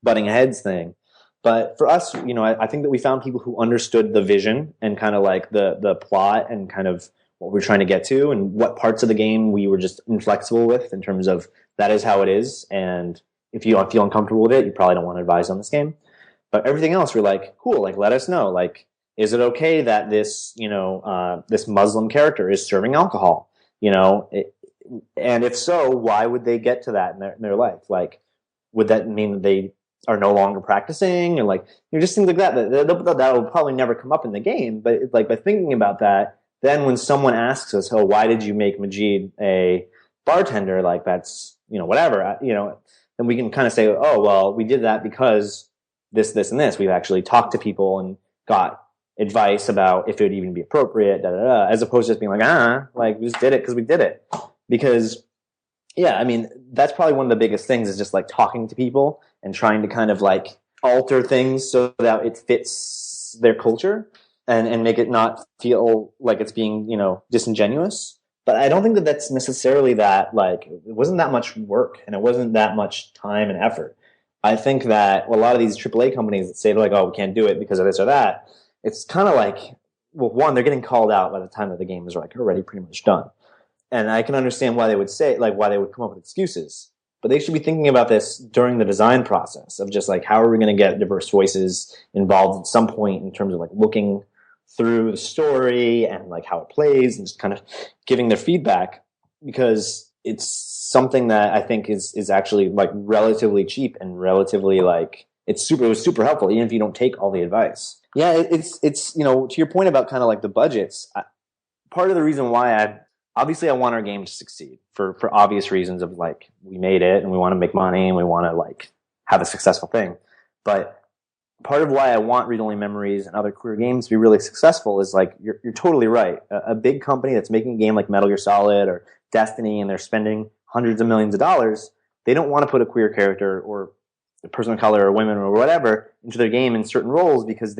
butting heads thing. But for us, I think that we found people who understood the vision and kind of like the plot and kind of what we're trying to get to and what parts of the game we were just inflexible with in terms of that is how it is. And if you don't feel uncomfortable with it, you probably don't want to advise on this game. But everything else, we're like, cool, like, let us know. Like, is it okay that this, this Muslim character is serving alcohol? And if so, why would they get to that in their life? Like, would that mean that they are no longer practicing? And like, just things like that will probably never come up in the game. But like by thinking about that, then when someone asks us, oh, why did you make Majid a bartender? Like that's, whatever, then we can kind of say, oh, well, we did that because this, and this. We've actually talked to people and got advice about if it would even be appropriate, as opposed to just being like, we just did it because we did it. Because, yeah, I mean, that's probably one of the biggest things is just like talking to people and trying to kind of like alter things so that it fits their culture and make it not feel like it's being, disingenuous. But I don't think that that's necessarily that, like, it wasn't that much work and it wasn't that much time and effort. I think that a lot of these AAA companies that say, like, oh, we can't do it because of this or that, it's kind of like, well, one, they're getting called out by the time that the game is like already pretty much done. And I can understand why they would say, like, why they would come up with excuses. But they should be thinking about this during the design process of just like, how are we going to get diverse voices involved at some point in terms of like looking through the story and like how it plays and just kind of giving their feedback, because it's something that I think is actually like relatively cheap and relatively like it was super helpful, even if you don't take all the advice. Yeah, it's to your point about kind of like the budgets, part of the reason why obviously I want our game to succeed for obvious reasons of like we made it and we want to make money and we want to like have a successful thing. But part of why I want Read Only Memories and other queer games to be really successful is like you're totally right. A big company that's making a game like Metal Gear Solid or Destiny and they're spending hundreds of millions of dollars, they don't want to put a queer character or a person of color or women or whatever into their game in certain roles because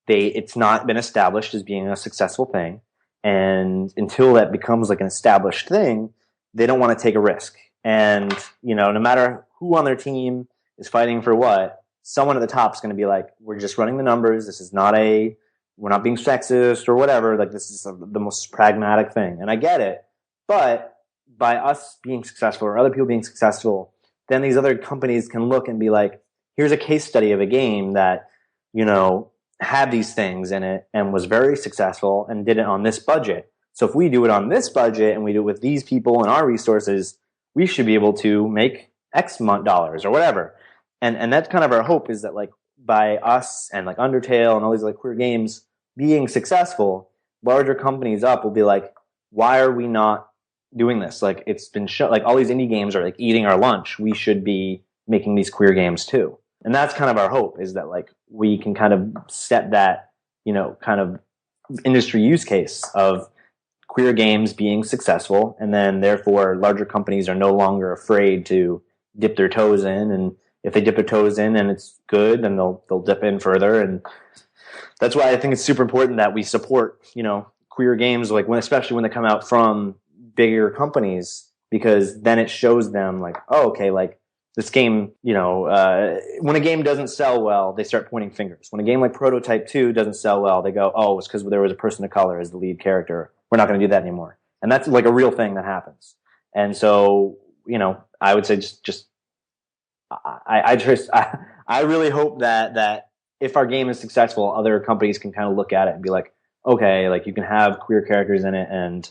it's not been established as being a successful thing. And until that becomes like an established thing, they don't want to take a risk. And, no matter who on their team is fighting for what, someone at the top is going to be like, we're just running the numbers. This is we're not being sexist or whatever. Like this is the most pragmatic thing. And I get it. But by us being successful or other people being successful, then these other companies can look and be like, here's a case study of a game that, had these things in it and was very successful and did it on this budget. So if we do it on this budget and we do it with these people and our resources, we should be able to make X dollars or whatever. And that's kind of our hope, is that like by us and like Undertale and all these like queer games being successful, larger companies up will be like, why are we not doing this? Like it's been shown, like all these indie games are like eating our lunch. We should be making these queer games too. And that's kind of our hope, is that like we can kind of set that, kind of industry use case of queer games being successful. And then therefore larger companies are no longer afraid to dip their toes in. And if they dip their toes in and it's good, then they'll dip in further. And that's why I think it's super important that we support, queer games, like especially when they come out from bigger companies, because then it shows them like, oh, okay, like this game, when a game doesn't sell well, they start pointing fingers. When a game like Prototype 2 doesn't sell well, they go, oh, it's because there was a person of color as the lead character. We're not going to do that anymore. And that's like a real thing that happens. And so, I would say I really hope that if our game is successful, other companies can kind of look at it and be like, okay, like you can have queer characters in it and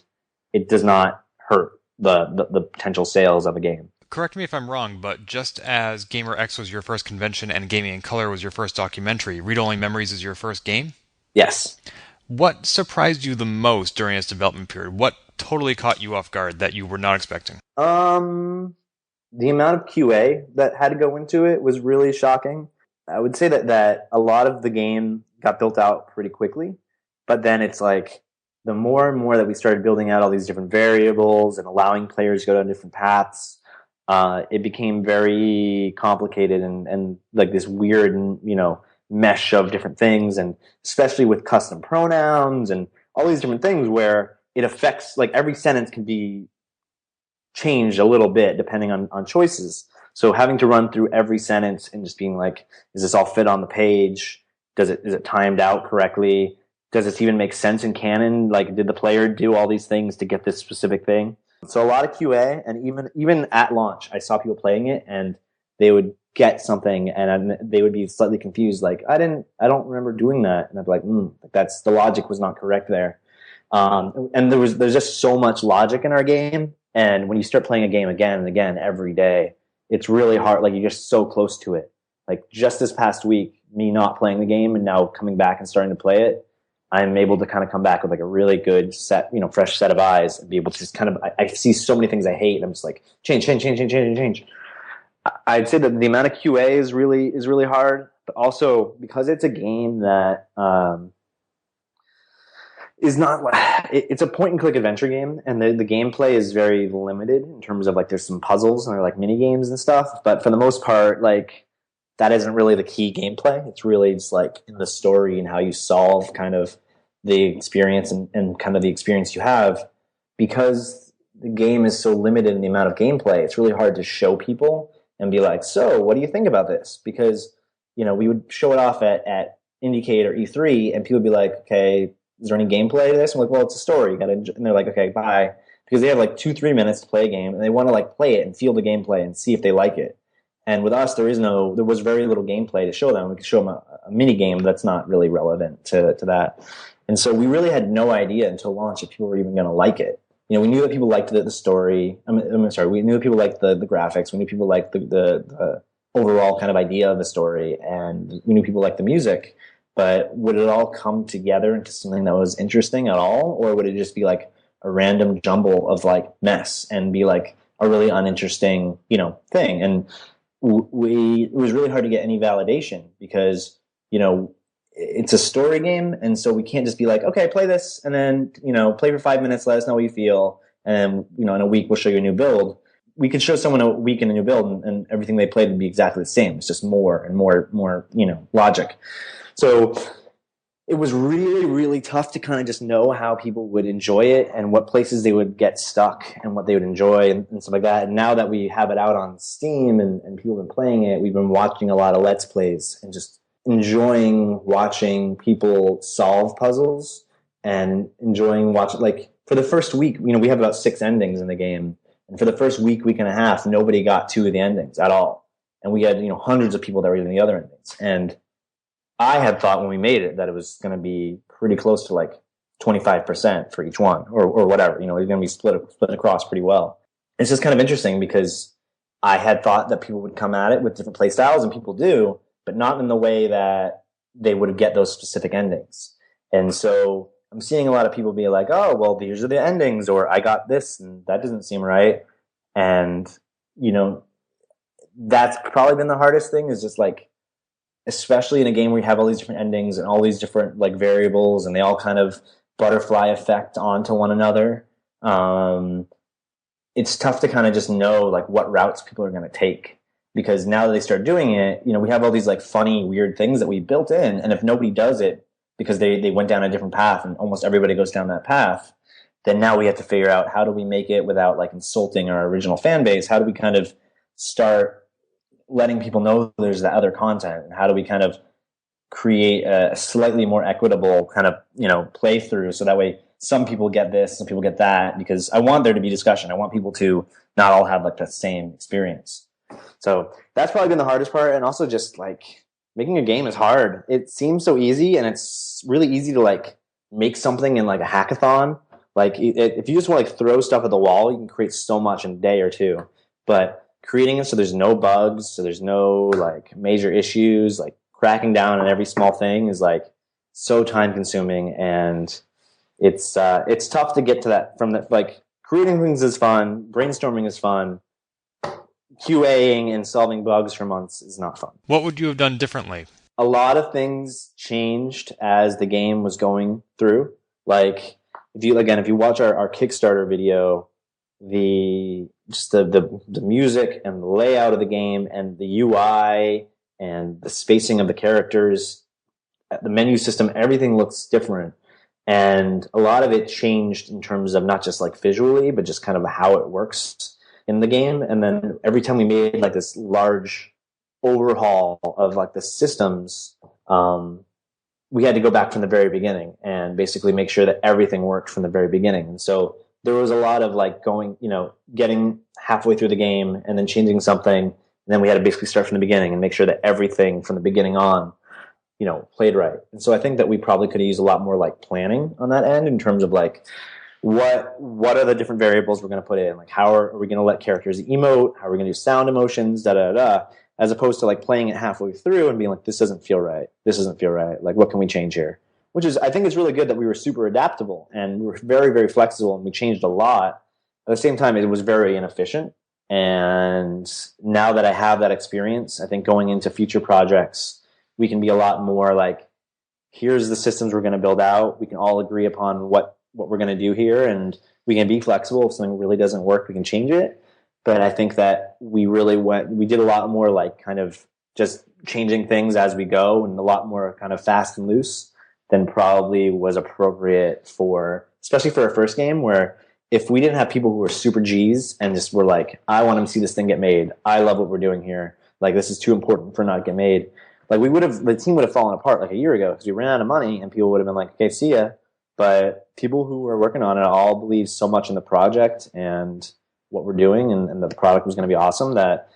it does not hurt the potential sales of a game.
Correct me if I'm wrong, but just as GamerX was your first convention and Gaming in Color was your first documentary, Read Only Memories is your first game?
Yes.
What surprised you the most during its development period? What totally caught you off guard that you were not expecting?
The amount of QA that had to go into it was really shocking. I would say that a lot of the game got built out pretty quickly, but then it's like the more and more that we started building out all these different variables and allowing players to go down different paths, it became very complicated and like this weird, mesh of different things, and especially with custom pronouns and all these different things where it affects, like, every sentence can be changed a little bit depending on choices. So having to run through every sentence and just being like, does this all fit on the page? Is it timed out correctly? Does this even make sense in canon? Like, did the player do all these things to get this specific thing? So a lot of QA, and even at launch, I saw people playing it and they would get something and they would be slightly confused. Like, I don't remember doing that. And I'd be like, that's, the logic was not correct there. And there's just so much logic in our game. And when you start playing a game again and again every day, it's really hard. Like, you're just so close to it. Like, just this past week, me not playing the game and now coming back and starting to play it, I'm able to kind of come back with like a really good set, fresh set of eyes, and be able to just kind of, I see so many things I hate and I'm just like, change. I'd say that the amount of QA is really hard, but also because it's a game that, is not, it's a point and click adventure game, and the gameplay is very limited in terms of, like, there's some puzzles and there are like mini games and stuff, but for the most part, like, that isn't really the key gameplay. It's really just like in the story and how you solve kind of the experience and kind of the experience you have. Because the game is so limited in the amount of gameplay, it's really hard to show people and be like, so what do you think about this? Because, we would show it off at Indiecade or E3 and people would be like, okay, is there any gameplay to this? I'm like, well, it's a story. And they're like, okay, bye. Because they have like 2-3 minutes to play a game and they want to like play it and feel the gameplay and see if they like it. And with us, there was very little gameplay to show them. We could show them a mini game that's not really relevant to that. And so we really had no idea until launch if people were even going to like it. We knew that people liked the story. We knew people liked the graphics. We knew people liked the overall kind of idea of the story. And we knew people liked the music. But would it all come together into something that was interesting at all? Or would it just be like a random jumble of like mess and be like a really uninteresting, thing? And it was really hard to get any validation because, it's a story game. And so we can't just be like, okay, play this and then, play for 5 minutes, let us know what you feel. And then, in a week, we'll show you a new build. We could show someone a week in a new build and everything they played would be exactly the same. It's just more and more, logic. So it was really, really tough to kind of just know how people would enjoy it and what places they would get stuck and what they would enjoy and stuff like that. And now that we have it out on Steam and people have been playing it, we've been watching a lot of Let's Plays and just enjoying watching people solve puzzles and enjoying watching, like, for the first week, we have about 6 endings in the game. And for the first week and a half, nobody got 2 of the endings at all. And we had, hundreds of people that were getting the other endings. And I had thought when we made it that it was going to be pretty close to like 25% for each one or whatever, it's going to be split across pretty well. It's just kind of interesting because I had thought that people would come at it with different play styles, and people do, but not in the way that they would get those specific endings. And so I'm seeing a lot of people be like, oh, well, these are the endings, or I got this and that doesn't seem right. And, that's probably been the hardest thing, is just like, especially in a game where you have all these different endings and all these different like variables and they all kind of butterfly effect onto one another. It's tough to kind of just know like what routes people are going to take, because now that they start doing it, we have all these like funny, weird things that we built in. And if nobody does it because they went down a different path and almost everybody goes down that path, then now we have to figure out, how do we make it without like insulting our original fan base? How do we kind of start letting people know there's that other content, and how do we kind of create a slightly more equitable kind of, playthrough, so that way some people get this, some people get that, because I want there to be discussion. I want people to not all have like that same experience. So that's probably been the hardest part. And also just like making a game is hard. It seems so easy, and it's really easy to like make something in like a hackathon. Like if you just want to like throw stuff at the wall, you can create so much in a day or two. But creating it so there's no bugs, so there's no like major issues, like cracking down on every small thing is like so time consuming, and it's tough to get to that from the, like, creating things is fun, brainstorming is fun, QAing and solving bugs for months is not fun.
What would you have done differently?
A lot of things changed as the game was going through. Like, if you watch our Kickstarter video, the music and the layout of the game and the UI and the spacing of the characters, the menu system, everything looks different. And a lot of it changed in terms of not just like visually, but just kind of how it works in the game. And then every time we made like this large overhaul of like the systems, we had to go back from the very beginning and basically make sure that everything worked from the very beginning. And so there was a lot of like getting halfway through the game and then changing something. And then we had to basically start from the beginning and make sure that everything from the beginning on, played right. And so I think that we probably could have used a lot more like planning on that end in terms of like, what are the different variables we're going to put in? Like, how are we going to let characters emote? How are we going to do sound emotions? As opposed to like playing it halfway through and being like, this doesn't feel right. This doesn't feel right. Like, what can we change here? Which is, I think it's really good that we were super adaptable and we were very, very flexible and we changed a lot. At the same time, it was very inefficient. And now that I have that experience, I think going into future projects, we can be a lot more like, here's the systems we're going to build out. We can all agree upon what we're going to do here. And we can be flexible. If something really doesn't work, we can change it. But I think that we did a lot more like kind of just changing things as we go and a lot more kind of fast and loose than probably was appropriate especially for our first game, where if we didn't have people who were super G's and just were like, I want to see this thing get made. I love what we're doing here. Like, this is too important for not to get made. Like, the team would have fallen apart like a year ago because we ran out of money and people would have been like, okay, see ya. But people who were working on it all believed so much in the project and what we're doing and the product was going to be awesome that,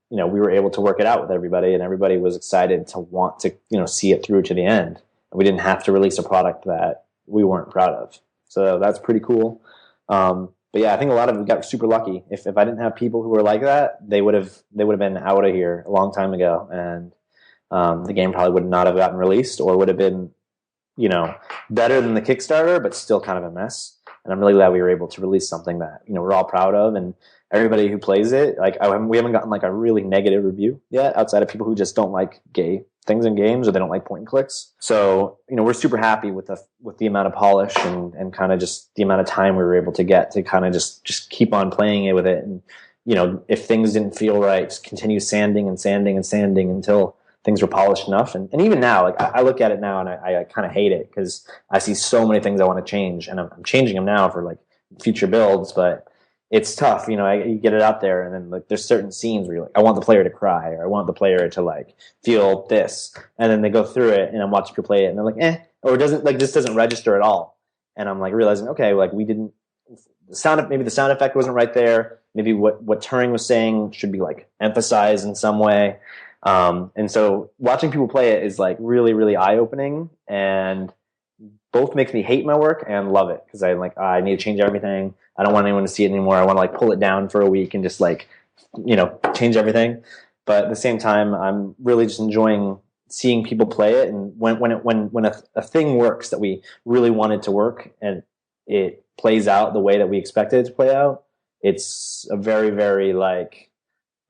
we were able to work it out with everybody and everybody was excited to want to, see it through to the end. And we didn't have to release a product that we weren't proud of. So that's pretty cool. But yeah, I think we got super lucky. If I didn't have people who were like that, they would have been out of here a long time ago. And, the game probably would not have gotten released or would have been, better than the Kickstarter, but still kind of a mess. And I'm really glad we were able to release something that, we're all proud of. And everybody who plays it, like, we haven't gotten like a really negative review yet outside of people who just don't like gay things in games or they don't like point and clicks. So, we're super happy with the amount of polish and kind of just the amount of time we were able to get to kind of just keep on playing it with it. And, if things didn't feel right, just continue sanding and sanding and sanding until things were polished enough. And even now, like, I look at it now and I kind of hate it because I see so many things I want to change and I'm changing them now for like future builds, but it's tough. You get it out there and then like there's certain scenes where you're like, I want the player to cry or I want the player to like feel this. And then they go through it and I'm watching people play it and they're like, or it doesn't like, this doesn't register at all. And I'm like realizing, okay, like maybe the sound effect wasn't right there. Maybe what Turing was saying should be like emphasized in some way. And so watching people play it is like really, really eye-opening and both makes me hate my work and love it because I need to change everything. I don't want anyone to see it anymore. I want to like pull it down for a week and just like, change everything. But at the same time, I'm really just enjoying seeing people play it. And when a thing works that we really wanted to work and it plays out the way that we expected it to play out, it's a very, very like,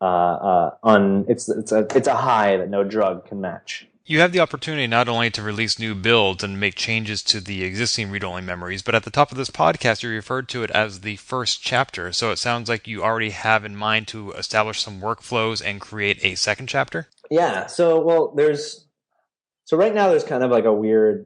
it's a high that no drug can match.
You have the opportunity not only to release new builds and make changes to the existing read-only memories, but at the top of this podcast, you referred to it as the first chapter. So it sounds like you already have in mind to establish some workflows and create a second chapter?
Yeah. So right now there's kind of like we're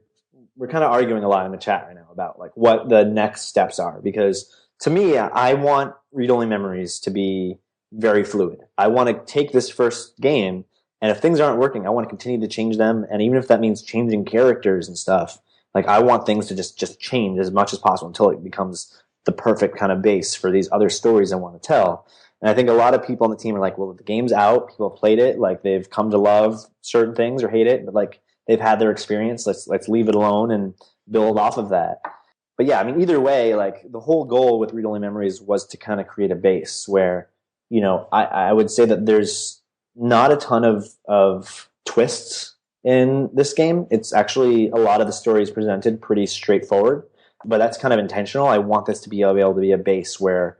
kind of arguing a lot in the chat right now about like what the next steps are, because to me, I want read-only memories to be very fluid. I want to take this first game, and if things aren't working, I want to continue to change them. And even if that means changing characters and stuff, like I want things to just change as much as possible until it becomes the perfect kind of base for these other stories I want to tell. And I think a lot of people on the team are like, well, the game's out, people have played it, like they've come to love certain things or hate it, but like they've had their experience. Let's leave it alone and build off of that. But yeah, I mean, either way, like the whole goal with read-only memories was to kind of create a base where, I would say that there's not a ton of twists in this game. It's actually a lot of the story is presented pretty straightforward. but that's kind of intentional. I want this to be able to be a base where,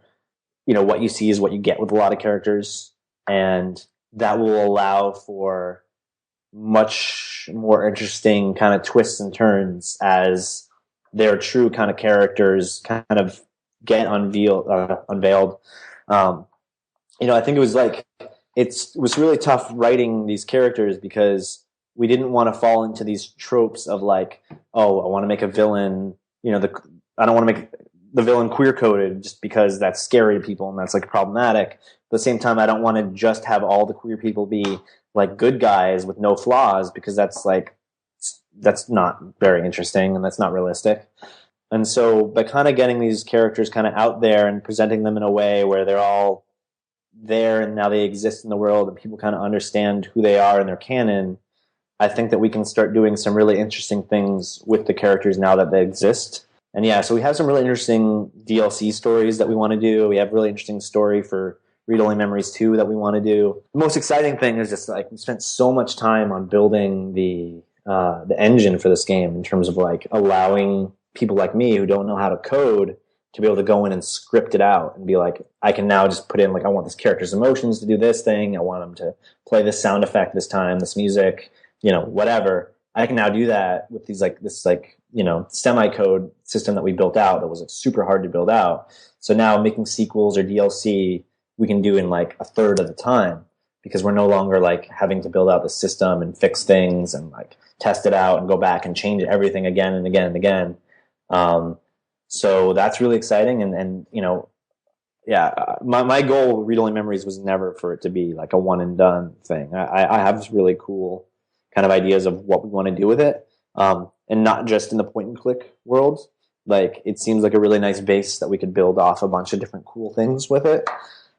what you see is what you get with a lot of characters, and that will allow for much more interesting kind of twists and turns as their true kind of characters kind of get unveiled. I think it was really tough writing these characters because we didn't want to fall into these tropes of like, oh, I want to make a villain, I don't want to make the villain queer coded just because that's scary to people and that's like problematic. At the same time, I don't want to just have all the queer people be like good guys with no flaws, because that's not very interesting and that's not realistic. And so by kind of getting these characters kind of out there and presenting them in a way where they're all there and now they exist in the world and people kind of understand who they are in their canon, I think that we can start doing some really interesting things with the characters now that they exist. And yeah, so we have some really interesting DLC stories that we want to do. We have a really interesting story for Read Only Memories 2 that we want to do. The most exciting thing is just like we spent so much time on building the engine for this game in terms of like allowing people like me who don't know how to code to be able to go in and script it out and be like, I can now just put in like, I want this character's emotions to do this thing. I want them to play this sound effect this time, this music, whatever. I can now do that with this semi-code system that we built out that was like super hard to build out. So now making sequels or DLC, we can do in like a third of the time, because we're no longer like having to build out the system and fix things and like test it out and go back and change everything again and again and again. So that's really exciting. And my goal with Read Only Memories was never for it to be like a one and done thing. I have this really cool kind of ideas of what we want to do with it. And not just in the point and click world. Like, it seems like a really nice base that we could build off a bunch of different cool things with it.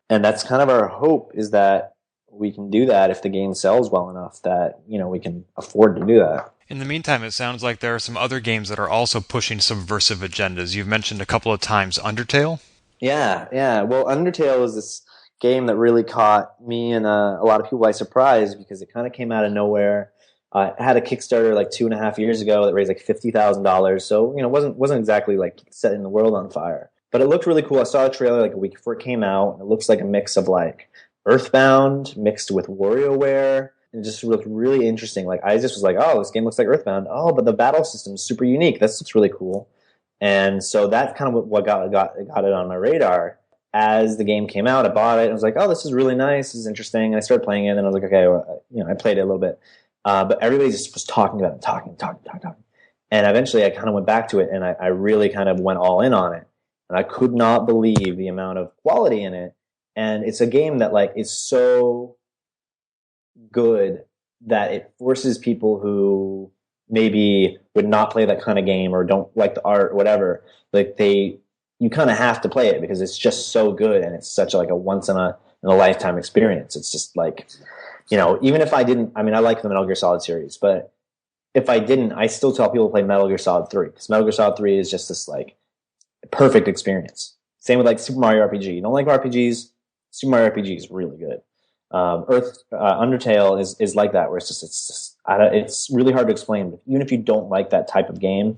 And that's kind of our hope, is that we can do that if the game sells well enough that, we can afford to do that.
In the meantime, it sounds like there are some other games that are also pushing subversive agendas. You've mentioned a couple of times Undertale.
Yeah. Well, Undertale is this game that really caught me and a lot of people by surprise, because it kind of came out of nowhere. It had a Kickstarter like 2.5 years ago that raised like $50,000. So, wasn't exactly like setting the world on fire. But it looked really cool. I saw a trailer like a week before it came out, and it looks like a mix of like Earthbound mixed with WarioWare. And it just looked really interesting. Like, I just was like, oh, this game looks like Earthbound. Oh, but the battle system is super unique. This looks really cool. And so that's kind of what got it on my radar. As the game came out, I bought it. I was like, oh, this is really nice. This is interesting. And I started playing it, and I was like, okay, well, I played it a little bit. But everybody just was talking about it, talking. And eventually I kind of went back to it, and I really kind of went all in on it. And I could not believe the amount of quality in it. And it's a game that like is so good that it forces people who maybe would not play that kind of game or don't like the art or whatever, like you kind of have to play it because it's just so good, and it's such like a once in a lifetime experience. It's just like, even if I didn't, I like the Metal Gear Solid series, but if I didn't, I still tell people to play Metal Gear Solid 3, because Metal Gear Solid 3 is just this like perfect experience. Same with like Super Mario RPG. You don't like RPGs? Super Mario RPG is really good. Undertale is like that, where it's really hard to explain. But even if you don't like that type of game,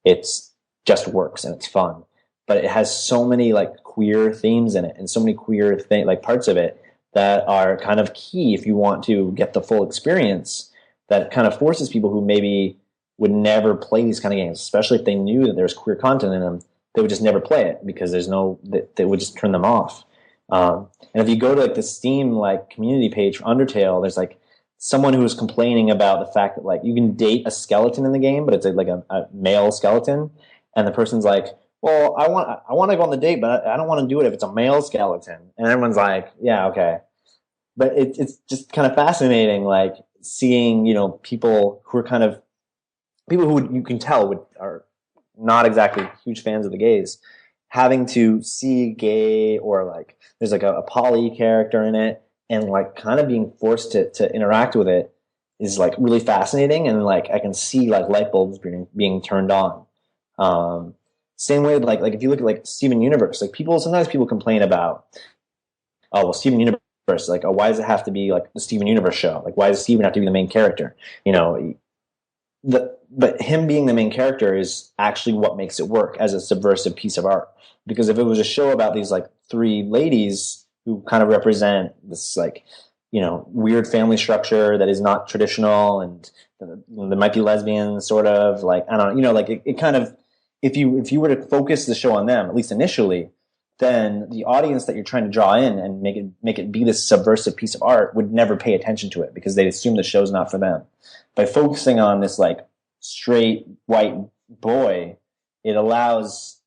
it's just works and it's fun. But it has so many like queer themes in it, and so many queer like parts of it that are kind of key if you want to get the full experience. That kind of forces people who maybe would never play these kind of games, especially if they knew that there's queer content in them, they would just never play it because they would just turn them off. And if you go to like the Steam like community page for Undertale, there's like someone who was complaining about the fact that like you can date a skeleton in the game, but it's like a male skeleton, and the person's like, well, I want to go on the date, but I don't want to do it if it's a male skeleton. And everyone's like, yeah, okay. But it's just kind of fascinating, like seeing, people who are kind of people who you can tell are not exactly huge fans of the gays, having to see gay, or like there's like a poly character in it, and like kind of being forced to interact with it is like really fascinating. And like I can see like light bulbs being turned on. Same way, like if you look at like Steven Universe, like sometimes people complain about, oh, well, Steven Universe, like, oh, why does it have to be like the Steven Universe show? Like, why does Steven have to be the main character? The but him being the main character is actually what makes it work as a subversive piece of art. Because if it was a show about these like three ladies who kind of represent this like, weird family structure that is not traditional, and there might be lesbians, sort of, like, I don't know, like it kind of, if you were to focus the show on them, at least initially, then the audience that you're trying to draw in and make it be this subversive piece of art would never pay attention to it because they'd assume the show's not for them. By focusing on this like straight white boy, it allows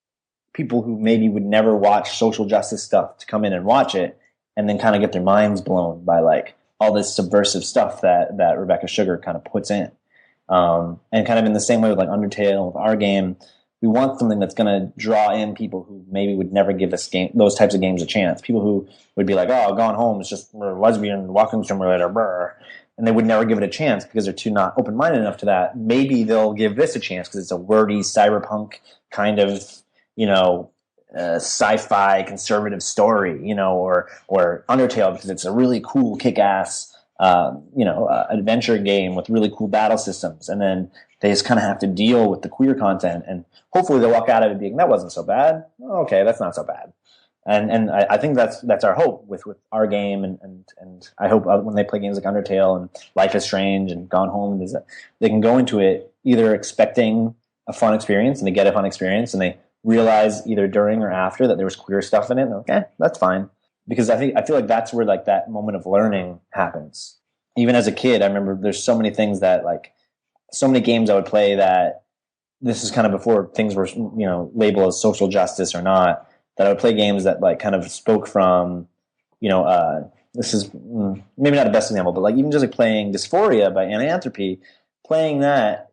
people who maybe would never watch social justice stuff to come in and watch it, and then kind of get their minds blown by like all this subversive stuff that Rebecca Sugar kind of puts in. And kind of in the same way with like Undertale, with our game, we want something that's going to draw in people who maybe would never give those types of games a chance. People who would be like, oh, Gone Home is just a lesbian walking simulator, brr. And they would never give it a chance because they're too not open-minded enough to that. Maybe they'll give this a chance because it's a wordy cyberpunk kind of, sci-fi conservative story, or Undertale because it's a really cool kick-ass, adventure game with really cool battle systems. And then they just kind of have to deal with the queer content, and hopefully they'll walk out of it being, that wasn't so bad. Okay, that's not so bad. And I think that's our hope with our game, and I hope when they play games like Undertale and Life is Strange and Gone Home, is that they can go into it either expecting a fun experience, and they get a fun experience, and they realize either during or after that there was queer stuff in it, and okay, that's fine. Because I feel like that's where like that moment of learning happens. Even as a kid, I remember there's so many things that like, so many games I would play that, this is kind of before things were, labeled as social justice or not, that I would play games that like kind of spoke from, this is maybe not the best example, but like even just like playing Dysphoria by Ananthropy, playing that,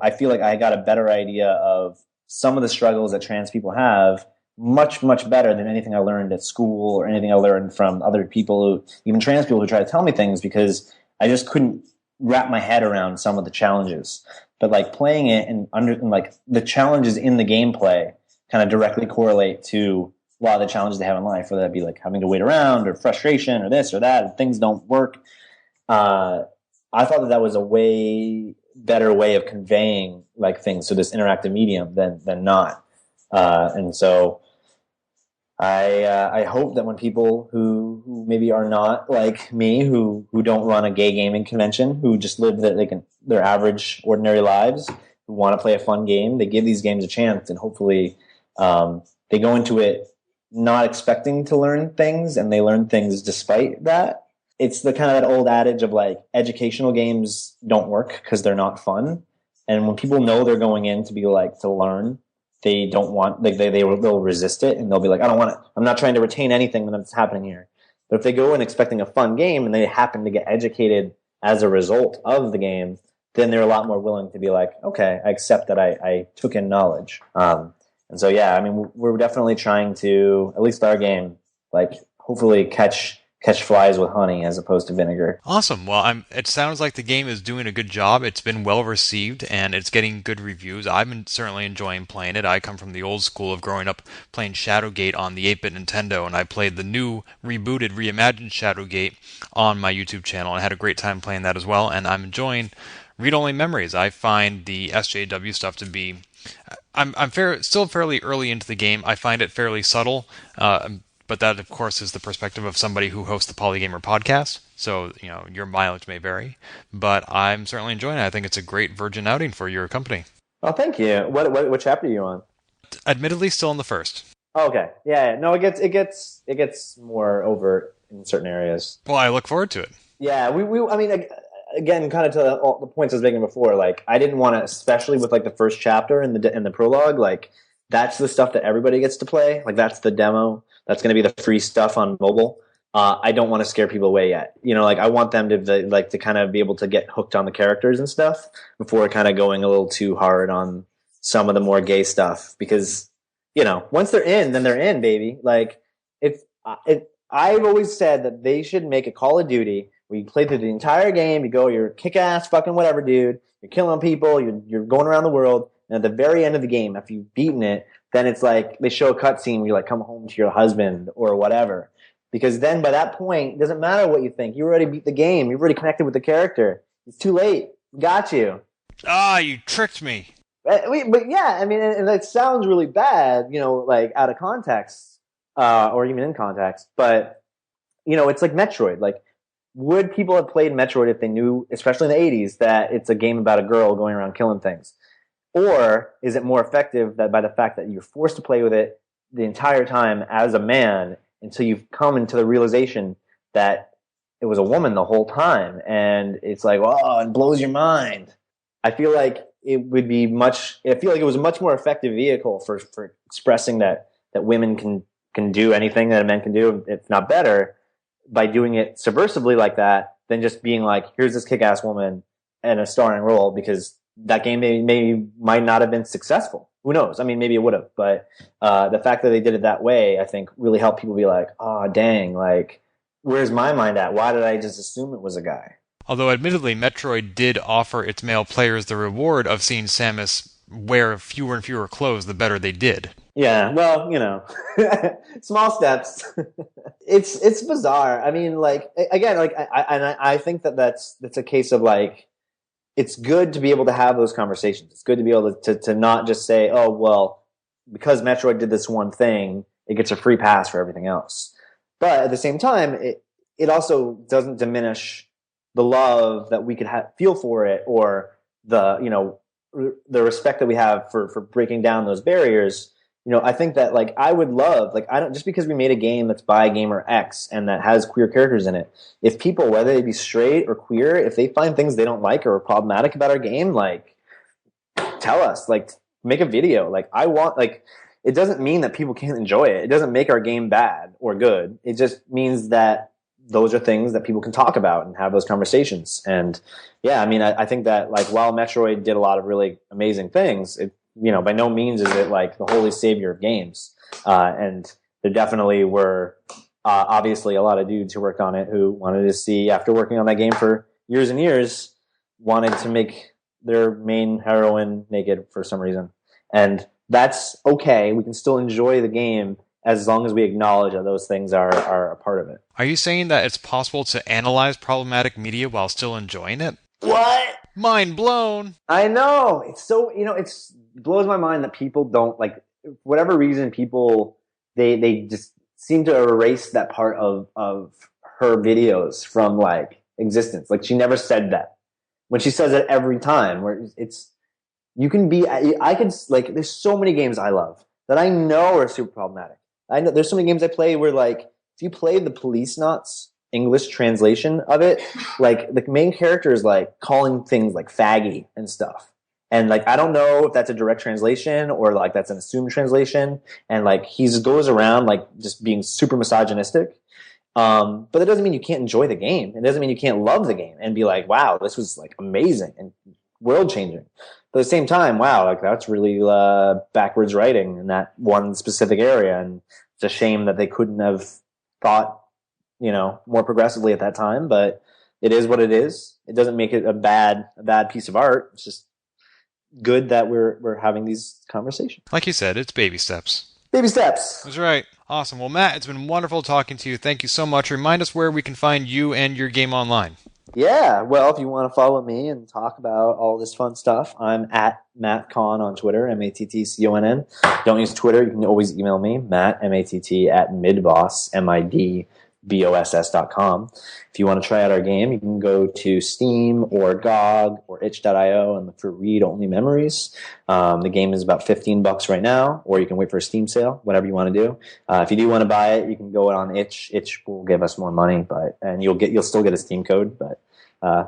I feel like I got a better idea of some of the struggles that trans people have, much, much better than anything I learned at school or anything I learned from other people, even trans people who try to tell me things, because I just couldn't wrap my head around some of the challenges. But like playing it and like the challenges in the gameplay kind of directly correlate to a lot of the challenges they have in life, whether that be like having to wait around or frustration or this or that, and things don't work. I thought that was a way better way of conveying like things to this interactive medium than not. And so I hope that when people who maybe are not like me, who don't run a gay gaming convention, who just live their average, ordinary lives, who want to play a fun game, they give these games a chance, and hopefully they go into it not expecting to learn things, and they learn things despite that. It's the kind of that old adage of like, educational games don't work because they're not fun. And when people know they're going in to be like, to learn, they don't want, like they'll resist it, and they'll be like, I don't want it. I'm not trying to retain anything that's happening here. But if they go in expecting a fun game and they happen to get educated as a result of the game, then they're a lot more willing to be like, okay, I accept that I took in knowledge. And so, yeah, I mean, we're definitely trying to, at least our game, like hopefully catch flies with honey as opposed to vinegar.
Awesome. Well, it sounds like the game is doing a good job. It's been well received, and it's getting good reviews. I've been certainly enjoying playing it. I come from the old school of growing up playing Shadowgate on the 8-bit Nintendo, and I played the new, rebooted, reimagined Shadowgate on my YouTube channel, and I had a great time playing that as well, and I'm enjoying Read-Only Memories. I find the SJW stuff to be... I'm still fairly early into the game. I find it fairly subtle, but that, of course, is the perspective of somebody who hosts the Polygamer podcast. So, your mileage may vary. But I'm certainly enjoying it. I think it's a great virgin outing for your company.
Oh, thank you. What chapter are you on?
Admittedly, still in the first.
Oh, okay. Yeah. No, it gets more overt in certain areas.
Well, I look forward to it.
Yeah. I mean, again, kind of to all the points I was making before. Like, I didn't want to, especially with like the first chapter and the prologue. Like, that's the stuff that everybody gets to play. Like, that's the demo. That's going to be the free stuff on mobile. I don't want to scare people away yet. Like, I want them to kind of be able to get hooked on the characters and stuff before kind of going a little too hard on some of the more gay stuff. Because, once they're in, then they're in, baby. Like, I've always said that they should make a Call of Duty where you play through the entire game. You go, you're kick-ass fucking whatever, dude. You're killing people. You're going around the world. And at the very end of the game, after you've beaten it, then it's like they show a cutscene where you like come home to your husband or whatever. Because then by that point, it doesn't matter what you think. You already beat the game. You've already connected with the character. It's too late. Got you.
Ah, you tricked me.
But yeah, I mean, and that sounds really bad, like out of context, or even in context. But it's like Metroid. Like, would people have played Metroid if they knew, especially in the '80s, that it's a game about a girl going around killing things? Or is it more effective that by the fact that you're forced to play with it the entire time as a man until you've come into the realization that it was a woman the whole time, and it's like, oh, it blows your mind. I feel like it would be I feel like it was a much more effective vehicle for expressing that women can do anything that a man can do, if not better, by doing it subversively like that, than just being like, here's this kick-ass woman and a starring role, because that game might not have been successful. Who knows? I mean, maybe it would have, but the fact that they did it that way, I think, really helped people be like, oh, dang, like, where's my mind at? Why did I just assume it was a guy?
Although admittedly, Metroid did offer its male players the reward of seeing Samus wear fewer and fewer clothes the better they did.
Yeah, well, small steps. It's bizarre. I mean, like, again, like, I think that's a case of like, it's good to be able to have those conversations. It's good to be able to not just say, oh, well, because Metroid did this one thing, it gets a free pass for everything else. But at the same time, it also doesn't diminish the love that we could feel for it, or the respect that we have for breaking down those barriers. I think that, like, I would love, like, I don't, just because we made a game that's by Gamer X and that has queer characters in it, if people, whether they be straight or queer, if they find things they don't like or are problematic about our game, like, tell us, like, make a video. Like, I want, like, it doesn't mean that people can't enjoy it. It doesn't make our game bad or good. It just means that those are things that people can talk about and have those conversations. And yeah, I mean, I think that, like, while Metroid did a lot of really amazing things, by no means is it like the holy savior of games. And there definitely were obviously a lot of dudes who worked on it who wanted to see, after working on that game for years and years, wanted to make their main heroine naked for some reason. And that's okay. We can still enjoy the game as long as we acknowledge that those things are a part of it.
Are you saying that it's possible to analyze problematic media while still enjoying it?
What?
Mind blown!
I know. It's so, it blows my mind that people don't, like, for whatever reason, people, they just seem to erase that part of her videos from, like, existence. Like, she never said that. When she says it every time, where you can be, I could, like, there's so many games I love that I know are super problematic. I know there's so many games I play where, like, if you play the Police Knots English translation of it, like, the main character is, like, calling things like faggy and stuff. And, like, I don't know if that's a direct translation or, like, that's an assumed translation. And, like, he just goes around, like, just being super misogynistic. But that doesn't mean you can't enjoy the game. It doesn't mean you can't love the game and be like, wow, this was, like, amazing and world changing. But at the same time, wow, like, that's really backwards writing in that one specific area. And it's a shame that they couldn't have thought, more progressively at that time. But it is what it is. It doesn't make it a bad piece of art. It's just good that we're having these conversations.
Like you said, it's baby steps.
Baby steps.
That's right. Awesome. Well, Matt, it's been wonderful talking to you. Thank you so much. Remind us where we can find you and your game online.
Yeah, well, if you want to follow me and talk about all this fun stuff, I'm at Matt Conn on Twitter, MattConn. Don't use Twitter. You can always email me, Matt, MATT, at MidBoss, MIDBOSS.com. If you want to try out our game, you can go to Steam or GOG or itch.io and look for Read Only Memories. The game is about $15 right now, or you can wait for a Steam sale, whatever you want to do. If you do want to buy it, you can go on Itch. Itch will give us more money, and you'll still get a Steam code, but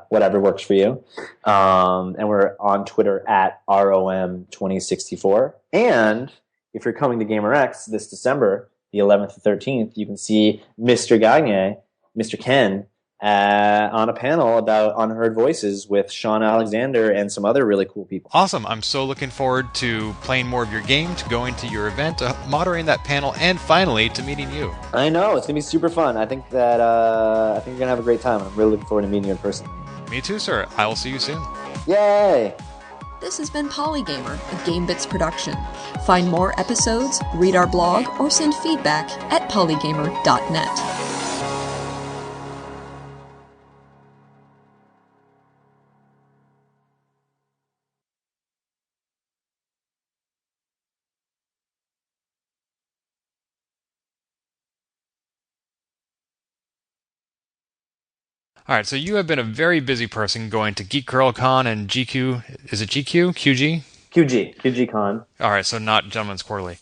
whatever works for you. And we're on Twitter at ROM2064. And if you're coming to GamerX this December, the 11th to 13th, you can see Mr. Gagne, Mr. Ken, on a panel about unheard voices with Sean Alexander and some other really cool people.
Awesome. I'm so looking forward to playing more of your game, to going to your event, to moderating that panel, and finally to meeting you.
I know. It's going to be super fun. I think you're going to have a great time. I'm really looking forward to meeting you in person.
Me too, sir. I will see you soon.
Yay!
This has been Polygamer, a Gamebits production. Find more episodes, read our blog, or send feedback at polygamer.net.
All right, so you have been a very busy person going to Geek Girl Con and GQ. Is it GQ? QG?
QG Con.
All right, so not Gentleman's Quarterly.